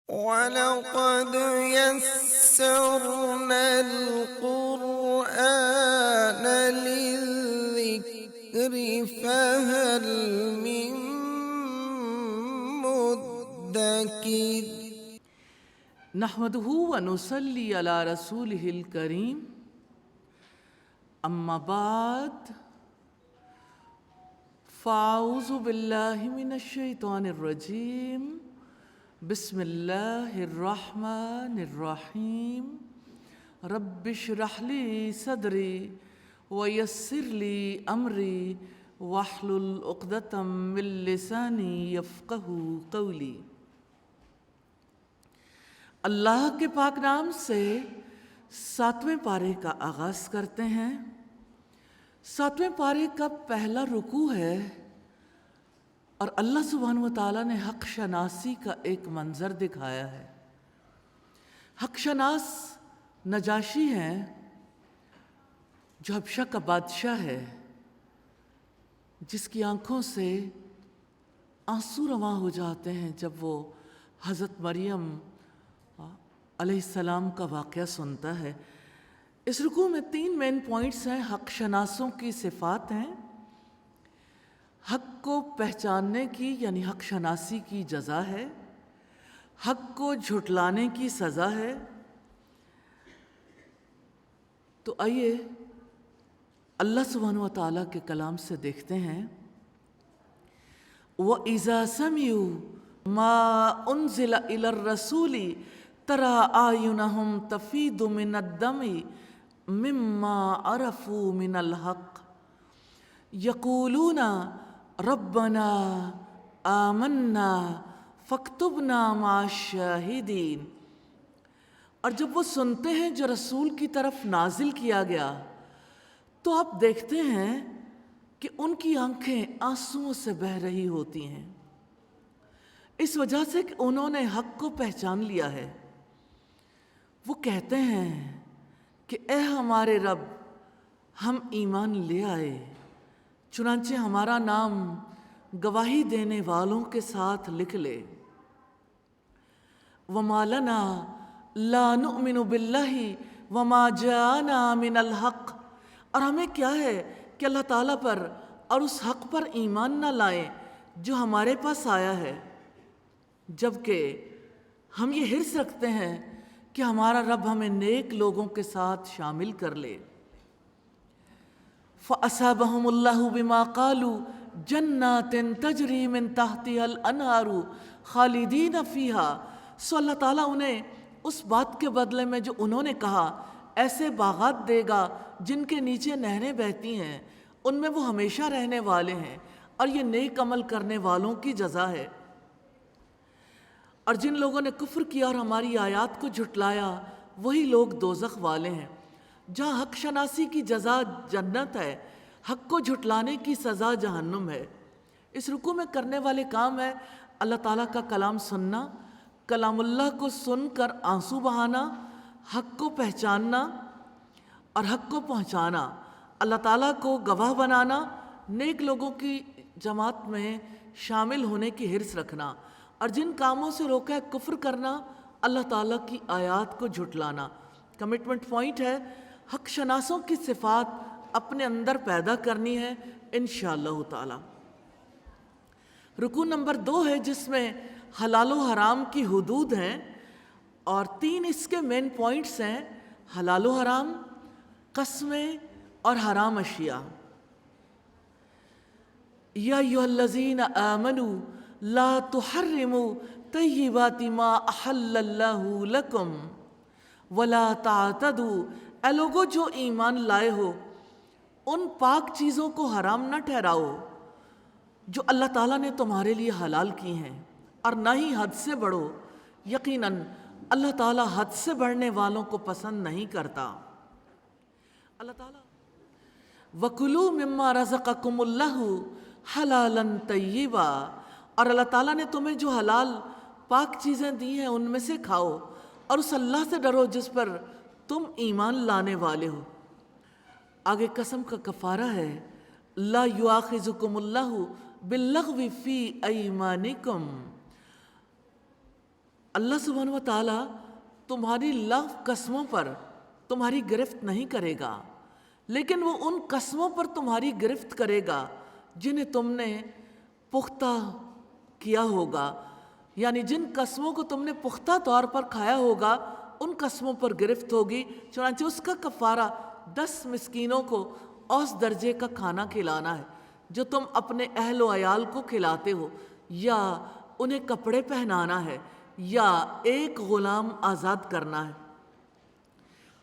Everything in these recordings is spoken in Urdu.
وَلَقَدْ يَسَّرْنَا الْقُرْآنَ لِلذِّكْرِ فَهَلْ مِن مُّدَّكِرٍ نحمده ونصلي على رسوله الكريم اما بعد فاعوذ باللہ من الشیطان الرجیم بسم اللہ الرحمن الرحیم رب اشرح لی صدری ویسر لی امری واحلل عقدۃ من لسانی یفقہوا قولی۔ اللہ کے پاک نام سے 7ویں پارے کا آغاز کرتے ہیں۔ 7ویں پارے کا پہلا رکوع ہے اور اللہ سبحانہ و تعالیٰ نے حق شناسی کا ایک منظر دکھایا ہے۔ حق شناس نجاشی ہیں جو حبشہ کا بادشاہ ہے، جس کی آنکھوں سے آنسو رواں ہو جاتے ہیں جب وہ حضرت مریم علیہ السلام کا واقعہ سنتا ہے۔ اس رکوع میں 3 مین پوائنٹس ہیں۔ حق شناسوں کی صفات ہیں، حق کو پہچاننے کی یعنی حق شناسی کی جزا ہے، حق کو جھٹلانے کی سزا ہے۔ تو آئیے اللہ سبحانہ و تعالیٰ کے کلام سے دیکھتے ہیں۔ وَإِذَا سَمِعُوا مَا أُنزِلَ إِلَى الرَّسُولِ تَرَىٰ أَعْيُنَهُمْ تَفِيضُ مِنَ الدَّمِ مِمَّا عَرَفُوا مِنَ الْحَقِّ يَقُولُونَ رَبَّنَا آمَنَّا فَاكْتُبْنَا مَعَ الشَّاهِدِينَ۔ اور جب وہ سنتے ہیں جو رسول کی طرف نازل کیا گیا تو آپ دیکھتے ہیں کہ ان کی آنکھیں آنسوؤں سے بہہ رہی ہوتی ہیں، اس وجہ سے کہ انہوں نے حق کو پہچان لیا ہے۔ وہ کہتے ہیں کہ اے ہمارے رب، ہم ایمان لے آئے، چنانچہ ہمارا نام گواہی دینے والوں کے ساتھ لکھ لے۔ وَمَا لَنَا لَا نُؤْمِنُ بِاللَّهِ وَمَا جَاءَنَا مِنَ الْحَقِّ، اور ہمیں کیا ہے کہ اللہ تعالیٰ پر اور اس حق پر ایمان نہ لائیں جو ہمارے پاس آیا ہے، جبکہ ہم یہ حرص رکھتے ہیں کہ ہمارا رب ہمیں نیک لوگوں کے ساتھ شامل کر لے۔ فَأَصَابَهُمُ اللَّهُ بِمَا قَالُوا جَنَّاتٍ تَجْرِي مِن تَحْتِهَا الْأَنْهَارُ خَالِدِينَ فِيهَا، سو اللہ تعالیٰ انہیں اس بات کے بدلے میں جو انہوں نے کہا ایسے باغات دے گا جن کے نیچے نہریں بہتی ہیں، ان میں وہ ہمیشہ رہنے والے ہیں، اور یہ نیک عمل کرنے والوں کی جزا ہے۔ اور جن لوگوں نے کفر کیا اور ہماری آیات کو جھٹلایا وہی لوگ دوزخ والے ہیں۔ جہاں حق شناسی کی جزا جنت ہے، حق کو جھٹلانے کی سزا جہنم ہے۔ اس رکوع میں کرنے والے کام ہے اللہ تعالیٰ کا کلام سننا، کلام اللہ کو سن کر آنسو بہانا، حق کو پہچاننا اور حق کو پہنچانا، اللہ تعالیٰ کو گواہ بنانا، نیک لوگوں کی جماعت میں شامل ہونے کی حرص رکھنا، اور جن کاموں سے روکا ہے کفر کرنا، اللہ تعالیٰ کی آیات کو جھٹلانا۔ کمٹمنٹ پوائنٹ ہے حق شناسوں کی صفات اپنے اندر پیدا کرنی ہے انشاءاللہ تعالی۔ رکوع نمبر 2 ہے جس میں حلال و حرام کی حدود ہیں، اور 3 اس کے مین پوائنٹس ہیں: حلال و حرام، قسمیں اور حرام اشیاء۔ یا ایھا الذین آمنوا لا تحرموا طیبات ما احل اللہ لکم ولا تعتدوا، اے لوگو جو ایمان لائے ہو ان پاک چیزوں کو حرام نہ ٹھہراؤ جو اللہ تعالیٰ نے تمہارے لیے حلال کی ہیں، اور نہ ہی حد سے بڑھو، یقیناً اللہ تعالیٰ حد سے بڑھنے والوں کو پسند نہیں کرتا۔ اللہ تعالیٰ وَكُلُوا مِمَّا رَزَقَكُمُ اللَّهُ حَلَالًا طَيِّبًا، اور اللہ تعالیٰ نے تمہیں جو حلال پاک چیزیں دی ہیں ان میں سے کھاؤ، اور اس اللہ سے ڈرو جس پر تم ایمان لانے والے ہو۔ آگے قسم کا کفارہ ہے، لا یؤاخذکم اللہ باللغو فی ایمانکم، اللہ سبحانہ و تعالیٰ تمہاری لغو قسموں پر تمہاری گرفت نہیں کرے گا، لیکن وہ ان قسموں پر تمہاری گرفت کرے گا جنہیں تم نے پختہ کیا ہوگا، یعنی جن قسموں کو تم نے پختہ طور پر کھایا ہوگا ان قسموں پر گرفت ہوگی۔ چنانچہ اس کا کفارہ 10 مسکینوں کو اوسط درجے کا کھانا کھلانا ہے جو تم اپنے اہل و عیال کو کھلاتے ہو، یا انہیں کپڑے پہنانا ہے، یا ایک غلام آزاد کرنا ہے۔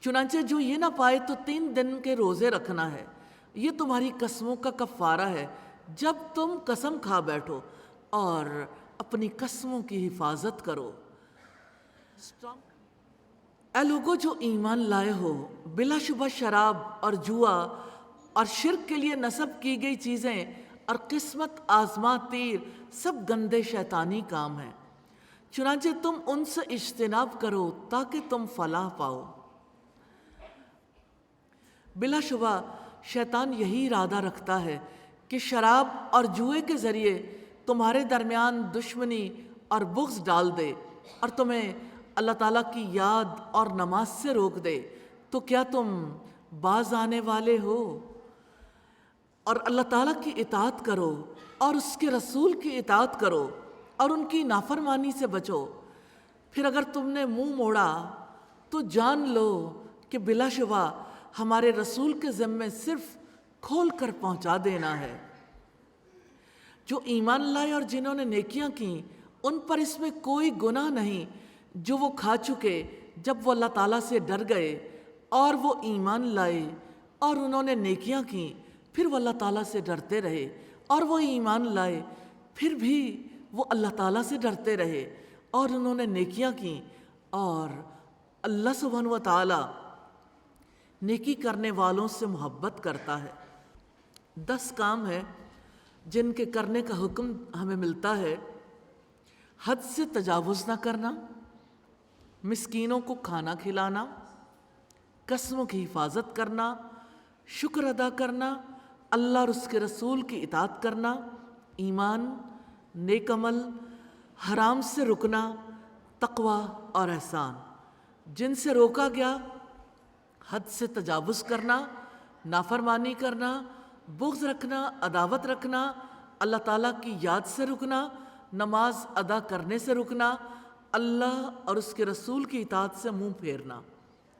چنانچہ جو یہ نہ پائے تو 3 دن کے روزے رکھنا ہے۔ یہ تمہاری قسموں کا کفارہ ہے جب تم قسم کھا بیٹھو، اور اپنی قسموں کی حفاظت کرو۔ اے لوگو جو ایمان لائے ہو، بلا شبہ شراب اور جوا اور شرک کے لیے نصب کی گئی چیزیں اور قسمت آزما تیر سب گندے شیطانی کام ہیں، چنانچہ تم ان سے اجتناب کرو تاکہ تم فلاح پاؤ۔ بلا شبہ شیطان یہی ارادہ رکھتا ہے کہ شراب اور جوئے کے ذریعے تمہارے درمیان دشمنی اور بغض ڈال دے اور تمہیں اللہ تعالیٰ کی یاد اور نماز سے روک دے۔ تو کیا تم باز آنے والے ہو؟ اور اللہ تعالیٰ کی اطاعت کرو اور اس کے رسول کی اطاعت کرو اور ان کی نافرمانی سے بچو۔ پھر اگر تم نے منہ موڑا تو جان لو کہ بلا شبہ ہمارے رسول کے ذمے صرف کھول کر پہنچا دینا ہے۔ جو ایمان لائے اور جنہوں نے نیکیاں کیں ان پر اس میں کوئی گناہ نہیں جو وہ کھا چکے جب وہ اللہ تعالیٰ سے ڈر گئے اور وہ ایمان لائے اور انہوں نے نیکیاں کیں، پھر وہ اللہ تعالیٰ سے ڈرتے رہے اور وہ ایمان لائے، پھر بھی وہ اللہ تعالیٰ سے ڈرتے رہے اور انہوں نے نیکیاں کیں، اور اللہ سبحانہ و تعالیٰ نیکی کرنے والوں سے محبت کرتا ہے۔ 10 کام ہے جن کے کرنے کا حکم ہمیں ملتا ہے۔ حد سے تجاوز نہ کرنا، مسکینوں کو کھانا کھلانا، قسموں کی حفاظت کرنا، شکر ادا کرنا، اللہ اور اس کے رسول کی اطاعت کرنا، ایمان، نیک عمل، حرام سے رکنا، تقوی اور احسان۔ جن سے روکا گیا حد سے تجاوز کرنا، نافرمانی کرنا، بغض رکھنا، عداوت رکھنا، اللہ تعالیٰ کی یاد سے رکنا، نماز ادا کرنے سے رکنا، اللہ اور اس کے رسول کی اطاعت سے منہ پھیرنا۔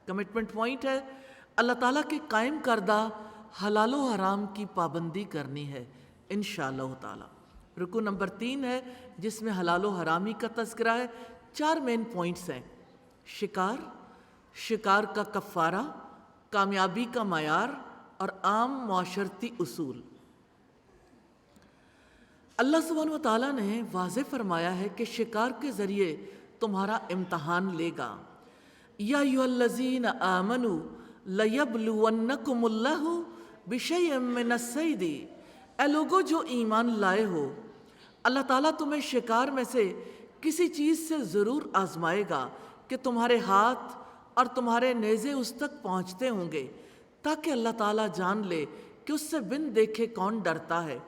کمٹمنٹ پوائنٹ ہے اللہ تعالیٰ کے قائم کردہ حلال و حرام کی پابندی کرنی ہے انشاءاللہ تعالیٰ۔ رکو نمبر 3 ہے جس میں حلال و حرامی کا تذکرہ ہے۔ 4 مین پوائنٹس ہیں: شکار کا کفارہ، کامیابی کا معیار اور عام معاشرتی اصول۔ اللہ سبحانہ و تعالیٰ نے واضح فرمایا ہے کہ شکار کے ذریعے تمہارا امتحان لے گا۔ یا ایھا الذین آمنوا لیبلونکم اللہ بشیء من الصید، اے لوگو جو ایمان لائے ہو، اللہ تعالیٰ تمہیں شکار میں سے کسی چیز سے ضرور آزمائے گا کہ تمہارے ہاتھ اور تمہارے نیزے اس تک پہنچتے ہوں گے، تاکہ اللہ تعالیٰ جان لے کہ اس سے بن دیکھے کون ڈرتا ہے۔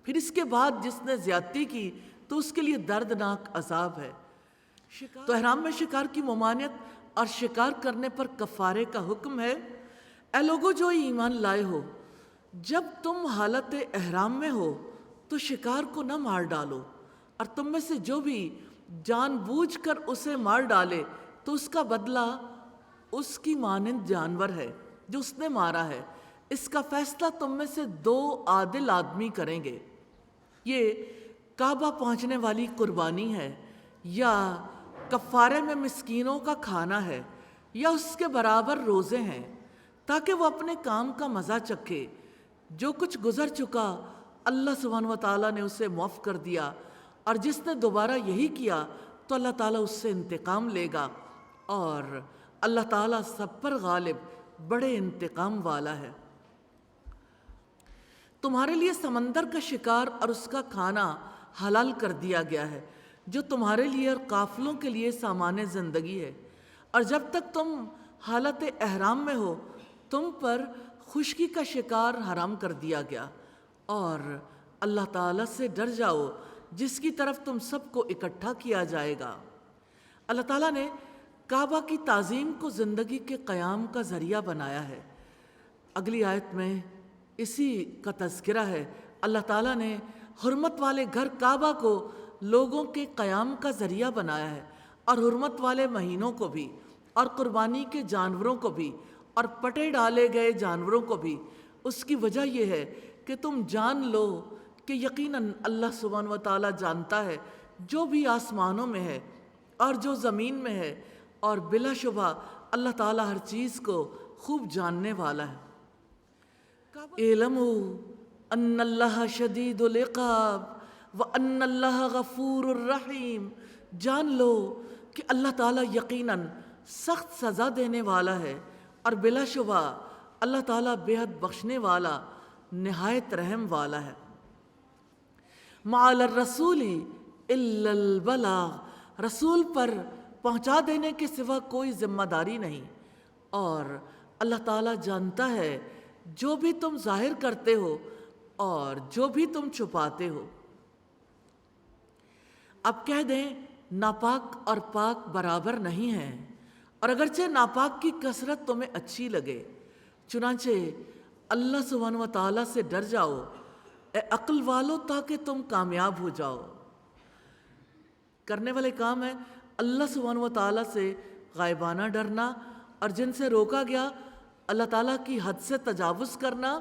پھر اس کے بعد جس نے زیادتی کی تو اس کے لیے دردناک عذاب ہے۔ تو احرام میں شکار کی ممانعت اور شکار کرنے پر کفارے کا حکم ہے۔ اے لوگو جو ایمان لائے ہو، جب تم حالت احرام میں ہو تو شکار کو نہ مار ڈالو، اور تم میں سے جو بھی جان بوجھ کر اسے مار ڈالے تو اس کا بدلہ اس کی مانند جانور ہے جو اس نے مارا ہے۔ اس کا فیصلہ تم میں سے 2 عادل آدمی کریں گے۔ یہ کعبہ پہنچنے والی قربانی ہے، یا کفارے میں مسکینوں کا کھانا ہے، یا اس کے برابر روزے ہیں، تاکہ وہ اپنے کام کا مزہ چکھے۔ جو کچھ گزر چکا اللہ سبحانہ و تعالیٰ نے اسے معاف کر دیا، اور جس نے دوبارہ یہی کیا تو اللہ تعالیٰ اس سے انتقام لے گا، اور اللہ تعالیٰ سب پر غالب بڑے انتقام والا ہے۔ تمہارے لیے سمندر کا شکار اور اس کا کھانا حلال کر دیا گیا ہے، جو تمہارے لیے اور قافلوں کے لیے سامان زندگی ہے، اور جب تک تم حالت احرام میں ہو تم پر خشکی کا شکار حرام کر دیا گیا، اور اللہ تعالیٰ سے ڈر جاؤ جس کی طرف تم سب کو اکٹھا کیا جائے گا۔ اللہ تعالیٰ نے کعبہ کی تعظیم کو زندگی کے قیام کا ذریعہ بنایا ہے۔ اگلی آیت میں اسی کا تذکرہ ہے۔ اللہ تعالیٰ نے حرمت والے گھر کعبہ کو لوگوں کے قیام کا ذریعہ بنایا ہے، اور حرمت والے مہینوں کو بھی، اور قربانی کے جانوروں کو بھی، اور پٹے ڈالے گئے جانوروں کو بھی۔ اس کی وجہ یہ ہے کہ تم جان لو کہ یقیناً اللہ سبحانہ و تعالیٰ جانتا ہے جو بھی آسمانوں میں ہے اور جو زمین میں ہے، اور بلا شبہ اللہ تعالیٰ ہر چیز کو خوب جاننے والا ہے۔ اعلموا ان اللہ شدید العقاب وان اللہ غفور الرحیم، جان لو کہ اللہ تعالیٰ یقیناً سخت سزا دینے والا ہے، اور بلا شبہ اللہ تعالیٰ بے حد بخشنے والا، نہایت رحم والا ہے۔ ما علی الرسول الا البلاغ، رسول پر پہنچا دینے کے سوا کوئی ذمہ داری نہیں، اور اللہ تعالیٰ جانتا ہے جو بھی تم ظاہر کرتے ہو اور جو بھی تم چھپاتے ہو۔ اب کہہ دیں ناپاک اور پاک برابر نہیں ہیں، اور اگرچہ ناپاک کی کثرت تمہیں اچھی لگے، چنانچہ اللہ سبحانہ و تعالیٰ سے ڈر جاؤ اے عقل والو، تاکہ تم کامیاب ہو جاؤ۔ کرنے والے کام ہے اللہ سبحانہ و تعالیٰ سے غائبانہ ڈرنا، اور جن سے روکا گیا اللہ تعالیٰ کی حد سے تجاوز کرنا،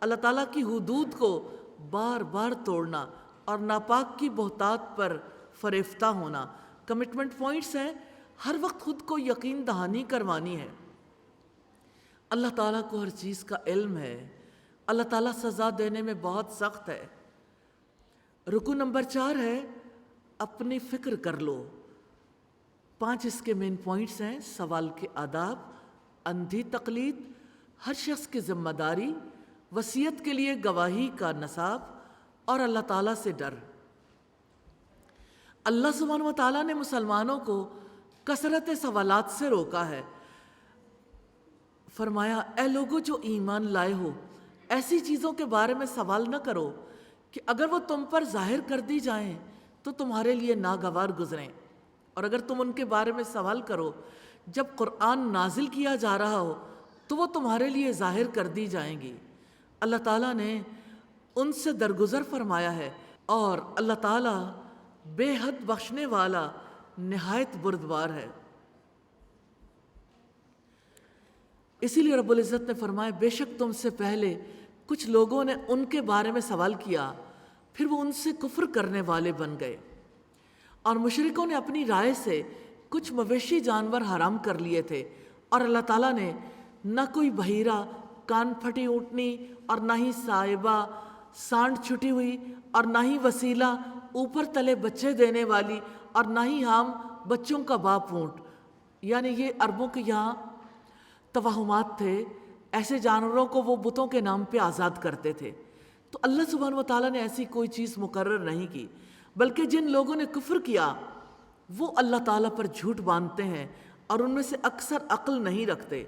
اللہ تعالیٰ کی حدود کو بار بار توڑنا، اور ناپاک کی بہتات پر فریفتہ ہونا۔ کمٹمنٹ پوائنٹس ہیں، ہر وقت خود کو یقین دہانی کروانی ہے۔ اللہ تعالیٰ کو ہر چیز کا علم ہے، اللہ تعالیٰ سزا دینے میں بہت سخت ہے۔ رکو نمبر 4 ہے اپنی فکر کر لو۔ 5 اس کے مین پوائنٹس ہیں: سوال کے آداب، اندھی تقلید، ہر شخص کی ذمہ داری، وصیت کے لیے گواہی کا نصاب، اور اللہ تعالیٰ سے ڈر۔ اللہ سبحانہ و تعالیٰ نے مسلمانوں کو کثرت سوالات سے روکا ہے۔ فرمایا اے لوگو جو ایمان لائے ہو، ایسی چیزوں کے بارے میں سوال نہ کرو کہ اگر وہ تم پر ظاہر کر دی جائیں تو تمہارے لیے ناگوار گزریں، اور اگر تم ان کے بارے میں سوال کرو جب قرآن نازل کیا جا رہا ہو تو وہ تمہارے لیے ظاہر کر دی جائیں گی۔ اللہ تعالیٰ نے ان سے درگزر فرمایا ہے، اور اللہ تعالیٰ بے حد بخشنے والا، نہایت بردبار ہے۔ اسی لیے رب العزت نے فرمایا بے شک تم سے پہلے کچھ لوگوں نے ان کے بارے میں سوال کیا، پھر وہ ان سے کفر کرنے والے بن گئے، اور مشرکوں نے اپنی رائے سے کچھ مویشی جانور حرام کر لیے تھے، اور اللہ تعالیٰ نے نہ کوئی بحیرہ، کان پھٹی اونٹنی، اور نہ ہی سائبہ، سانڈ چھٹی ہوئی، اور نہ ہی وسیلہ، اوپر تلے بچے دینے والی، اور نہ ہی حام، بچوں کا باپ اونٹ۔ یعنی یہ عربوں کے یہاں توہمات تھے، ایسے جانوروں کو وہ بتوں کے نام پہ آزاد کرتے تھے۔ تو اللہ سبحانہ و تعالیٰ نے ایسی کوئی چیز مقرر نہیں کی، بلکہ جن لوگوں نے کفر کیا وہ اللہ تعالیٰ پر جھوٹ باندھتے ہیں، اور ان میں سے اکثر عقل نہیں رکھتے۔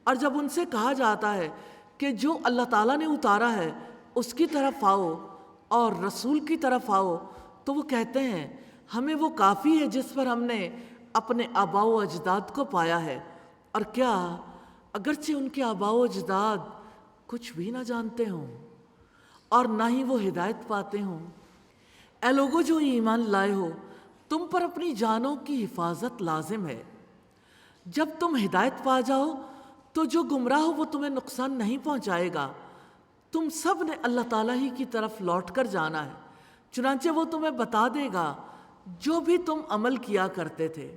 اور جب ان سے کہا جاتا ہے کہ جو اللہ تعالیٰ نے اتارا ہے اس کی طرف آؤ اور رسول کی طرف آؤ، تو وہ کہتے ہیں ہمیں وہ کافی ہے جس پر ہم نے اپنے آباء و اجداد کو پایا ہے۔ اور کیا اگرچہ ان کے آباء و اجداد کچھ بھی نہ جانتے ہوں اور نہ ہی وہ ہدایت پاتے ہوں؟ اے لوگو جو ایمان لائے ہو، تم پر اپنی جانوں کی حفاظت لازم ہے۔ جب تم ہدایت پا جاؤ تو جو گمراہ ہو وہ تمہیں نقصان نہیں پہنچائے گا۔ تم سب نے اللہ تعالیٰ ہی کی طرف لوٹ کر جانا ہے، چنانچہ وہ تمہیں بتا دے گا جو بھی تم عمل کیا کرتے تھے۔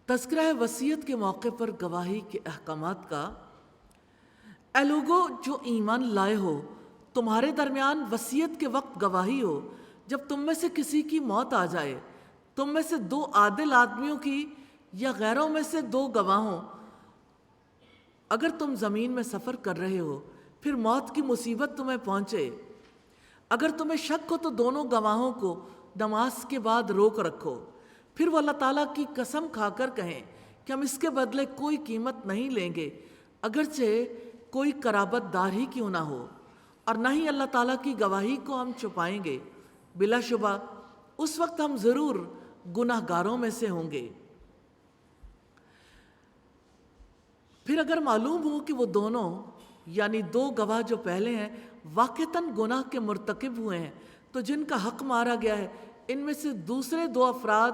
تذکرہ وصیت کے موقع پر گواہی کے احکامات کا۔ اے لوگو جو ایمان لائے ہو، تمہارے درمیان وصیت کے وقت گواہی ہو جب تم میں سے کسی کی موت آ جائے، تم میں سے 2 عادل آدمیوں کی یا غیروں میں سے 2 گواہوں۔ اگر تم زمین میں سفر کر رہے ہو، پھر موت کی مصیبت تمہیں پہنچے، اگر تمہیں شک ہو تو دونوں گواہوں کو نماز کے بعد روک رکھو، پھر وہ اللہ تعالیٰ کی قسم کھا کر کہیں کہ ہم اس کے بدلے کوئی قیمت نہیں لیں گے، اگرچہ کوئی قرابت دار ہی کیوں نہ ہو، اور نہ ہی اللہ تعالیٰ کی گواہی کو ہم چھپائیں گے۔ بلا شبہ اس وقت ہم ضرور گناہ گاروں میں سے ہوں گے۔ پھر اگر معلوم ہو کہ وہ دونوں یعنی دو گواہ جو پہلے ہیں واقعتاً گناہ کے مرتکب ہوئے ہیں، تو جن کا حق مارا گیا ہے ان میں سے دوسرے دو افراد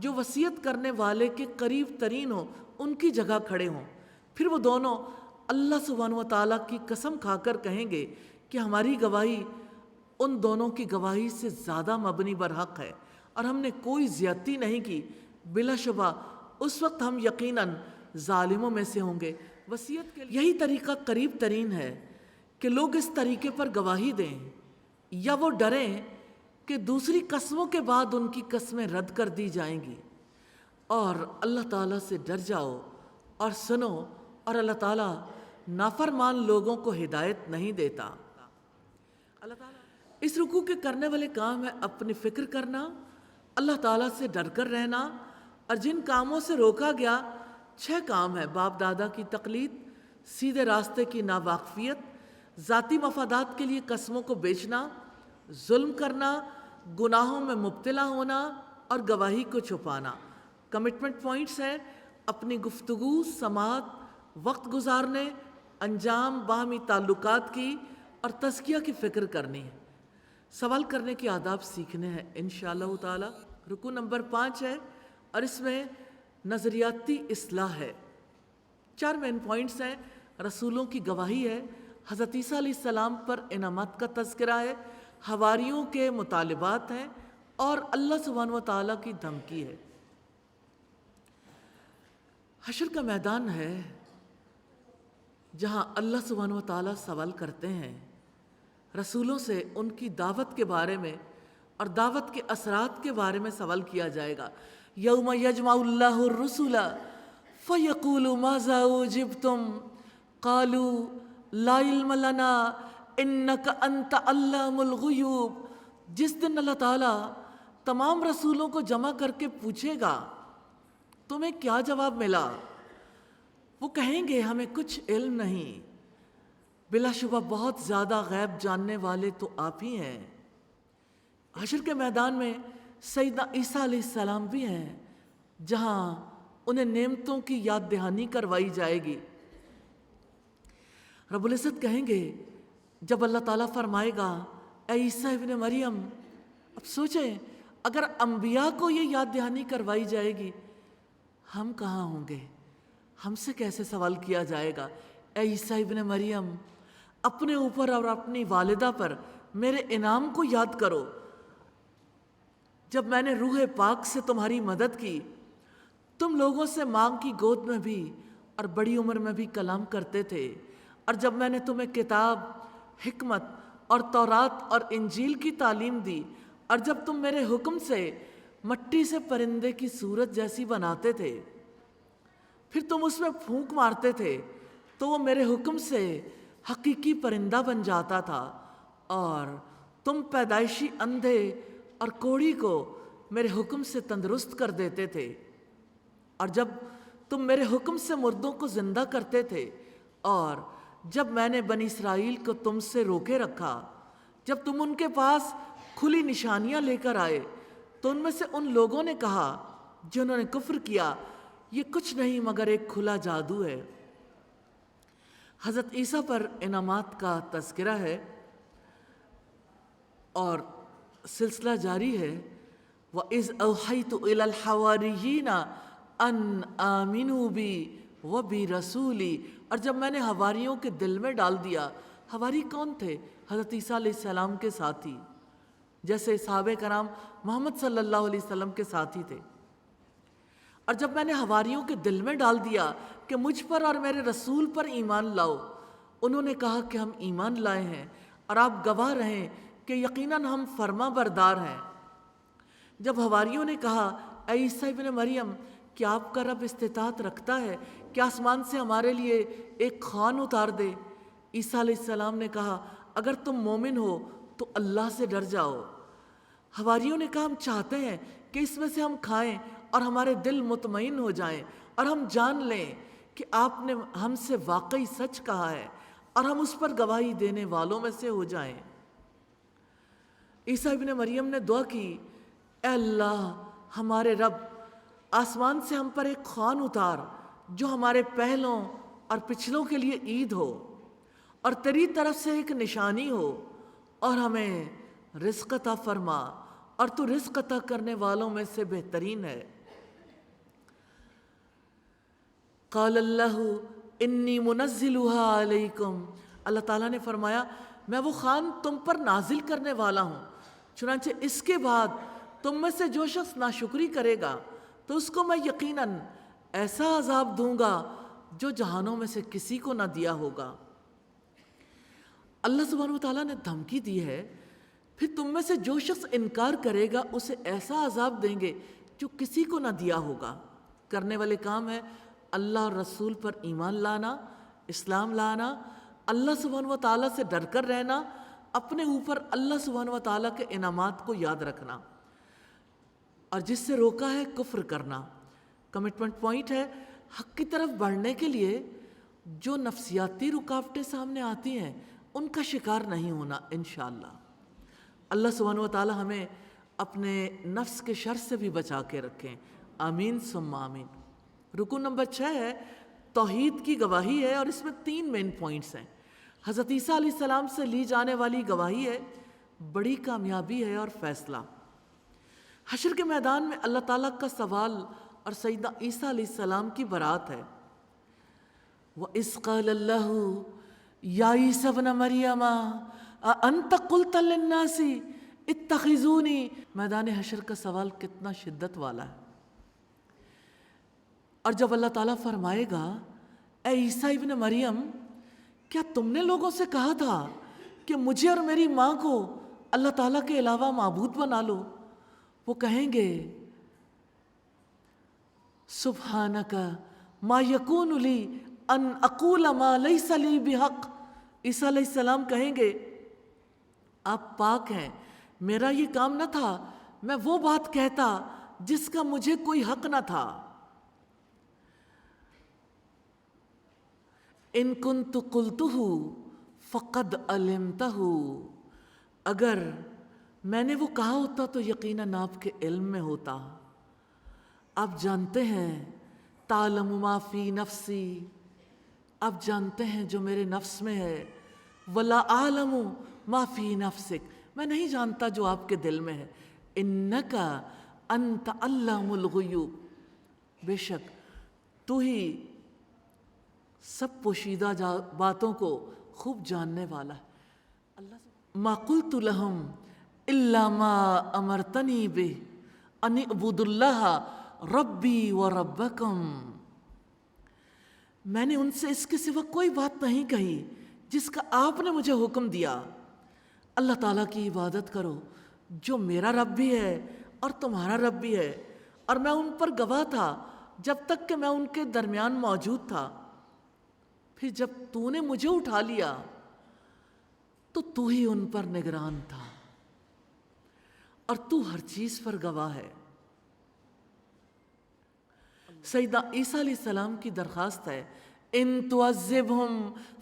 جو وصیت کرنے والے کے قریب ترین ہوں ان کی جگہ کھڑے ہوں، پھر وہ دونوں اللہ سبحانہ و تعالیٰ کی قسم کھا کر کہیں گے کہ ہماری گواہی ان دونوں کی گواہی سے زیادہ مبنی برحق ہے اور ہم نے کوئی زیادتی نہیں کی، بلا شبہ اس وقت ہم یقیناً ظالموں میں سے ہوں گے۔ وصیت کے یہی طریقہ قریب ترین ہے کہ لوگ اس طریقے پر گواہی دیں، یا وہ ڈریں کہ دوسری قسموں کے بعد ان کی قسمیں رد کر دی جائیں گی، اور اللہ تعالیٰ سے ڈر جاؤ اور سنو، اور اللہ تعالیٰ نافرمان لوگوں کو ہدایت نہیں دیتا۔ اللہ تعالیٰ اس رکوع کے کرنے والے کام ہے اپنی فکر کرنا، اللہ تعالیٰ سے ڈر کر رہنا، اور جن کاموں سے روکا گیا 6 کام ہے: باپ دادا کی تقلید، سیدھے راستے کی ناواقفیت، ذاتی مفادات کے لیے قسموں کو بیچنا، ظلم کرنا، گناہوں میں مبتلا ہونا اور گواہی کو چھپانا۔ کمٹمنٹ پوائنٹس ہیں: اپنی گفتگو، سماعت، وقت گزارنے، انجام، باہمی تعلقات کی اور تزکیہ کی فکر کرنی ہے۔ سوال کرنے کے آداب سیکھنے ہیں انشاءاللہ تعالی۔ رکوع نمبر 5 ہے اور اس میں نظریاتی اصلاح ہے۔ 4 مین پوائنٹس ہیں: رسولوں کی گواہی ہے، حضرت عیسیٰ علیہ السلام پر انعامات کا تذکرہ ہے، حواریوں کے مطالبات ہیں اور اللہ سبحانہ و تعالیٰ کی دھمکی ہے۔ حشر کا میدان ہے جہاں اللہ سبحانہ و تعالیٰ سوال کرتے ہیں رسولوں سے، ان کی دعوت کے بارے میں اور دعوت کے اثرات کے بارے میں سوال کیا جائے گا۔ یوم یجمع اللہ الرسل فیقول ماذا اجبتم قالوا لا علم لنا انک انت علام الغیوب۔ جس دن اللہ تعالیٰ تمام رسولوں کو جمع کر کے پوچھے گا تمہیں کیا جواب ملا، وہ کہیں گے ہمیں کچھ علم نہیں، بلا شبہ بہت زیادہ غیب جاننے والے تو آپ ہی ہیں۔ حشر کے میدان میں سیدنا عیسیٰ علیہ السلام بھی ہیں جہاں انہیں نعمتوں کی یاد دہانی کروائی جائے گی۔ رب العزت کہیں گے جب اللہ تعالیٰ فرمائے گا اے عیسیٰ ابن مریم، اب سوچیں اگر انبیاء کو یہ یاد دہانی کروائی جائے گی ہم کہاں ہوں گے؟ ہم سے کیسے سوال کیا جائے گا؟ اے عیسیٰ ابن مریم، اپنے اوپر اور اپنی والدہ پر میرے انعام کو یاد کرو، جب میں نے روح پاک سے تمہاری مدد کی، تم لوگوں سے ماں کی گود میں بھی اور بڑی عمر میں بھی کلام کرتے تھے، اور جب میں نے تمہیں کتاب، حکمت اور تورات اور انجیل کی تعلیم دی، اور جب تم میرے حکم سے مٹی سے پرندے کی صورت جیسی بناتے تھے، پھر تم اس میں پھونک مارتے تھے تو وہ میرے حکم سے حقیقی پرندہ بن جاتا تھا، اور تم پیدائشی اندھے اور کوڑی کو میرے حکم سے تندرست کر دیتے تھے، اور جب تم میرے حکم سے مردوں کو زندہ کرتے تھے، اور جب میں نے بنی اسرائیل کو تم سے روکے رکھا، جب تم ان کے پاس کھلی نشانیاں لے کر آئے تو ان میں سے ان لوگوں نے کہا جنہوں نے کفر کیا یہ کچھ نہیں مگر ایک کھلا جادو ہے۔ حضرت عیسیٰ پر انعامات کا تذکرہ ہے اور سلسلہ جاری ہے۔ وَإِذْ أَوْحَيْتُ إِلَى الْحَوَارِيِّينَ أَنْ آمِنُوا بِي وَبِرَسُولِي، اور جب میں نے حواریوں کے دل میں ڈال دیا۔ حواری کون تھے؟ حضرت عیسیٰ علیہ السلام کے ساتھی، جیسے صحابہ کرام محمد صلی اللہ علیہ وسلم کے ساتھی تھے۔ اور جب میں نے حواریوں کے دل میں ڈال دیا کہ مجھ پر اور میرے رسول پر ایمان لاؤ، انہوں نے کہا کہ ہم ایمان لائے ہیں، اور آپ گواہ رہیں کہ یقیناً ہم فرما بردار ہیں۔ جب حواریوں نے کہا اے عیسیٰ ابن مریم، کیا آپ کا رب استطاعت رکھتا ہے کہ آسمان سے ہمارے لیے ایک خوان اتار دے؟ عیسیٰ علیہ السلام نے کہا اگر تم مومن ہو تو اللہ سے ڈر جاؤ۔ حواریوں نے کہا ہم چاہتے ہیں کہ اس میں سے ہم کھائیں اور ہمارے دل مطمئن ہو جائیں، اور ہم جان لیں کہ آپ نے ہم سے واقعی سچ کہا ہے، اور ہم اس پر گواہی دینے والوں میں سے ہو جائیں۔ عیسیٰ ابن مریم نے دعا کی اے اللہ، ہمارے رب آسمان سے ہم پر ایک خوان اتار جو ہمارے پہلوں اور پچھلوں کے لیے عید ہو، اور تیری طرف سے ایک نشانی ہو، اور ہمیں رزق عطا فرما، اور تو رزق عطا کرنے والوں میں سے بہترین ہے۔ قال اللہ انی منزلها علیکم، اللہ تعالیٰ نے فرمایا میں وہ خوان تم پر نازل کرنے والا ہوں، چنانچہ اس کے بعد تم میں سے جو شخص ناشکری کرے گا تو اس کو میں یقیناً ایسا عذاب دوں گا جو جہانوں میں سے کسی کو نہ دیا ہوگا۔ اللہ سبحانہ وتعالیٰ نے دھمکی دی ہے، پھر تم میں سے جو شخص انکار کرے گا اسے ایسا عذاب دیں گے جو کسی کو نہ دیا ہوگا۔ کرنے والے کام ہے اللہ اور رسول پر ایمان لانا، اسلام لانا، اللہ سبحانہ وتعالیٰ سے ڈر کر رہنا، اپنے اوپر اللہ سبحانہ وتعالیٰ کے انعامات کو یاد رکھنا، اور جس سے روکا ہے کفر کرنا۔ کمٹمنٹ پوائنٹ ہے حق کی طرف بڑھنے کے لیے جو نفسیاتی رکاوٹیں سامنے آتی ہیں ان کا شکار نہیں ہونا انشاءاللہ۔ اللہ سبحانہ وتعالی ہمیں اپنے نفس کے شر سے بھی بچا کے رکھیں، آمین ثم آمین۔ رکن نمبر 6 ہے توحید کی گواہی ہے، اور اس میں 3 مین پوائنٹس ہیں۔ حضرت عیسیٰ علیہ السلام سے لی جانے والی گواہی ہے، بڑی کامیابی ہے اور فیصلہ۔ حشر کے میدان میں اللہ تعالیٰ کا سوال اور سیدنا عیسیٰ علیہ السلام کی برات ہے۔ وَإِذْ قَالَ اللَّهُ يَا عِيسَى ابْنَ مَرْيَمَ أَأَنْتَ قُلْتَ لِلنَّاسِ اتَّخِذُونِي، میدان حشر کا سوال کتنا شدت والا ہے۔ اور جب اللہ تعالیٰ فرمائے گا اے عیسیٰ ابن مریم، کیا تم نے لوگوں سے کہا تھا کہ مجھے اور میری ماں کو اللہ تعالیٰ کے علاوہ معبود بنا لو؟ وہ کہیں گے سبحانک ما یکون لی ان اقول ما لیس لی بحق۔ عیسیٰ علیہ السلام کہیں گے آپ پاک ہیں، میرا یہ کام نہ تھا، میں وہ بات کہتا جس کا مجھے کوئی حق نہ تھا۔ ان کنت قلتہ فقد علمتہ، اگر میں نے وہ کہا ہوتا تو یقیناً آپ کے علم میں ہوتا، آپ جانتے ہیں تعلم ما فی نفسی، آپ جانتے ہیں جو میرے نفس میں ہے، ولا اعلم ما فی نفسک، میں نہیں جانتا جو آپ کے دل میں ہے، انک انت علام الغیوب، بے شک تو ہی سب پوشیدہ باتوں کو خوب جاننے والا ہے۔ ما قلت لهم الا ما امرتنی بہ ان اعبدوا اللہ ربی وربکم، میں نے ان سے اس کے سوا کوئی بات نہیں کہی جس کا آپ نے مجھے حکم دیا۔ اللہ تعالیٰ کی عبادت کرو جو میرا رب بھی ہے اور تمہارا رب بھی ہے، اور میں ان پر گواہ تھا جب تک کہ میں ان کے درمیان موجود تھا، پھر جب تو نے مجھے اٹھا لیا تو تو ہی ان پر نگران تھا، اور تو ہر چیز پر گواہ ہے۔ سیدنا عیسیٰ علیہ السلام کی درخواست ہے ان تعذبہم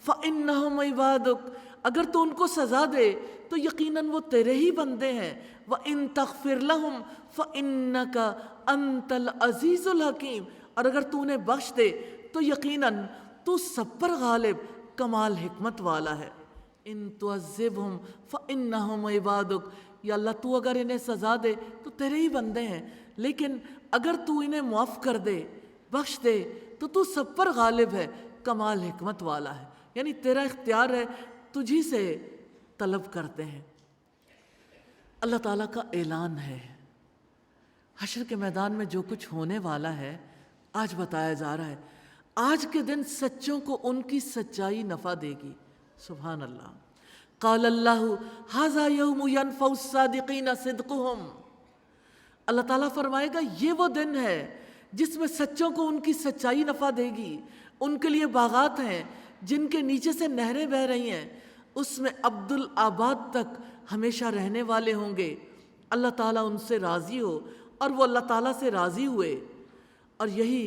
فانہم عبادک، اگر تو ان کو سزا دے تو یقیناً وہ تیرے ہی بندے ہیں، وان تغفر لہم فانک انت العزیز الحکیم، اور اگر تو انہیں بخش دے تو یقیناً تو سب پر غالب کمال حکمت والا ہے۔ ان تعذبہم فانہم عبادک، یا اللہ تو اگر انہیں سزا دے تو تیرے ہی بندے ہیں، لیکن اگر تو انہیں معاف کر دے، بخش دے تو تو سب پر غالب ہے، کمال حکمت والا ہے، یعنی تیرا اختیار ہے، تجھی سے طلب کرتے ہیں۔ اللہ تعالیٰ کا اعلان ہے حشر کے میدان میں جو کچھ ہونے والا ہے آج بتایا جا رہا ہے۔ آج کے دن سچوں کو ان کی سچائی نفع دے گی، سبحان اللہ۔ قال اللہ ھذا یوم ینفع الصادقین صدقہم، اللہ تعالیٰ فرمائے گا یہ وہ دن ہے جس میں سچوں کو ان کی سچائی نفع دے گی، ان کے لیے باغات ہیں جن کے نیچے سے نہریں بہہ رہی ہیں، اس میں عبدالآباد تک ہمیشہ رہنے والے ہوں گے، اللہ تعالیٰ ان سے راضی ہو اور وہ اللہ تعالیٰ سے راضی ہوئے، اور یہی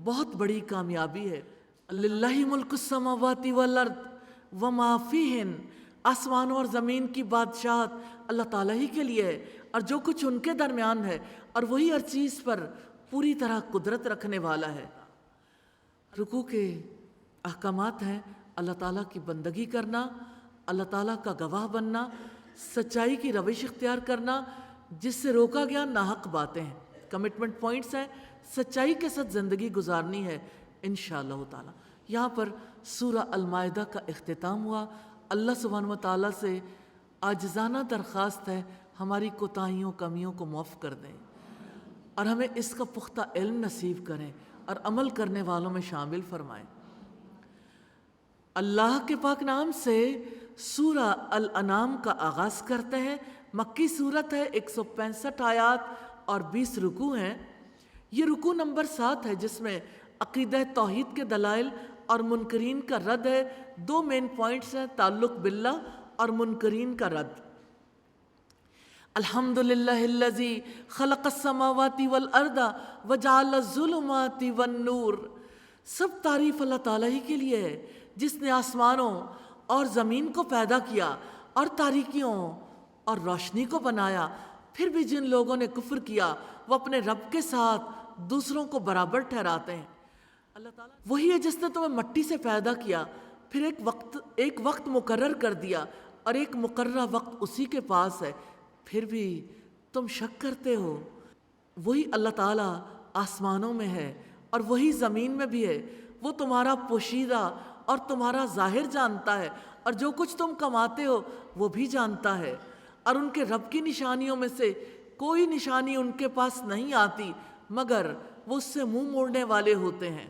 بہت بڑی کامیابی ہے۔ للہ ملک السماوات والارض وما فیہن، آسمانوں اور زمین کی بادشاہت اللہ تعالیٰ ہی کے لیے ہے، اور جو کچھ ان کے درمیان ہے، اور وہی ہر چیز پر پوری طرح قدرت رکھنے والا ہے۔ رکوع کے احکامات ہیں اللہ تعالیٰ کی بندگی کرنا، اللہ تعالیٰ کا گواہ بننا، سچائی کی روش اختیار کرنا جس سے روکا گیا ناحق باتیں ہیں۔ کمٹمنٹ پوائنٹس ہیں، سچائی کے ساتھ زندگی گزارنی ہے انشاءاللہ تعالیٰ۔ یہاں پر سورہ المائدہ کا اختتام ہوا۔ اللہ سبحانہ و تعالیٰ سے عاجزانہ درخواست ہے ہماری کوتاہیوں کمیوں کو معاف کر دیں اور ہمیں اس کا پختہ علم نصیب کریں اور عمل کرنے والوں میں شامل فرمائیں۔ اللہ کے پاک نام سے سورہ الانعام کا آغاز کرتے ہیں۔ مکی صورت ہے، 165 آیات اور 20 رکوع ہیں۔ یہ رکوع نمبر 7 ہے جس میں عقیدہ توحید کے دلائل اور منکرین کا رد ہے۔ 2 مین پوائنٹس ہیں، تعلق باللہ اور منکرین کا رد۔ الحمدللہ الذی خلق السماوات والارض وجعل الظلمات والنور۔ سب تعریف اللہ تعالیٰ ہی کے لیے ہے جس نے آسمانوں اور زمین کو پیدا کیا اور تاریکیوں اور روشنی کو بنایا۔ پھر بھی جن لوگوں نے کفر کیا وہ اپنے رب کے ساتھ دوسروں کو برابر ٹھہراتے ہیں۔ اللہ تعالیٰ وہی ہے جس نے تمہیں مٹی سے پیدا کیا، پھر ایک وقت مقرر کر دیا اور ایک مقررہ وقت اسی کے پاس ہے، پھر بھی تم شک کرتے ہو۔ وہی اللہ تعالیٰ آسمانوں میں ہے اور وہی زمین میں بھی ہے۔ وہ تمہارا پوشیدہ اور تمہارا ظاہر جانتا ہے، اور جو کچھ تم کماتے ہو وہ بھی جانتا ہے۔ اور ان کے رب کی نشانیوں میں سے کوئی نشانی ان کے پاس نہیں آتی مگر وہ اس سے منہ موڑنے والے ہوتے ہیں۔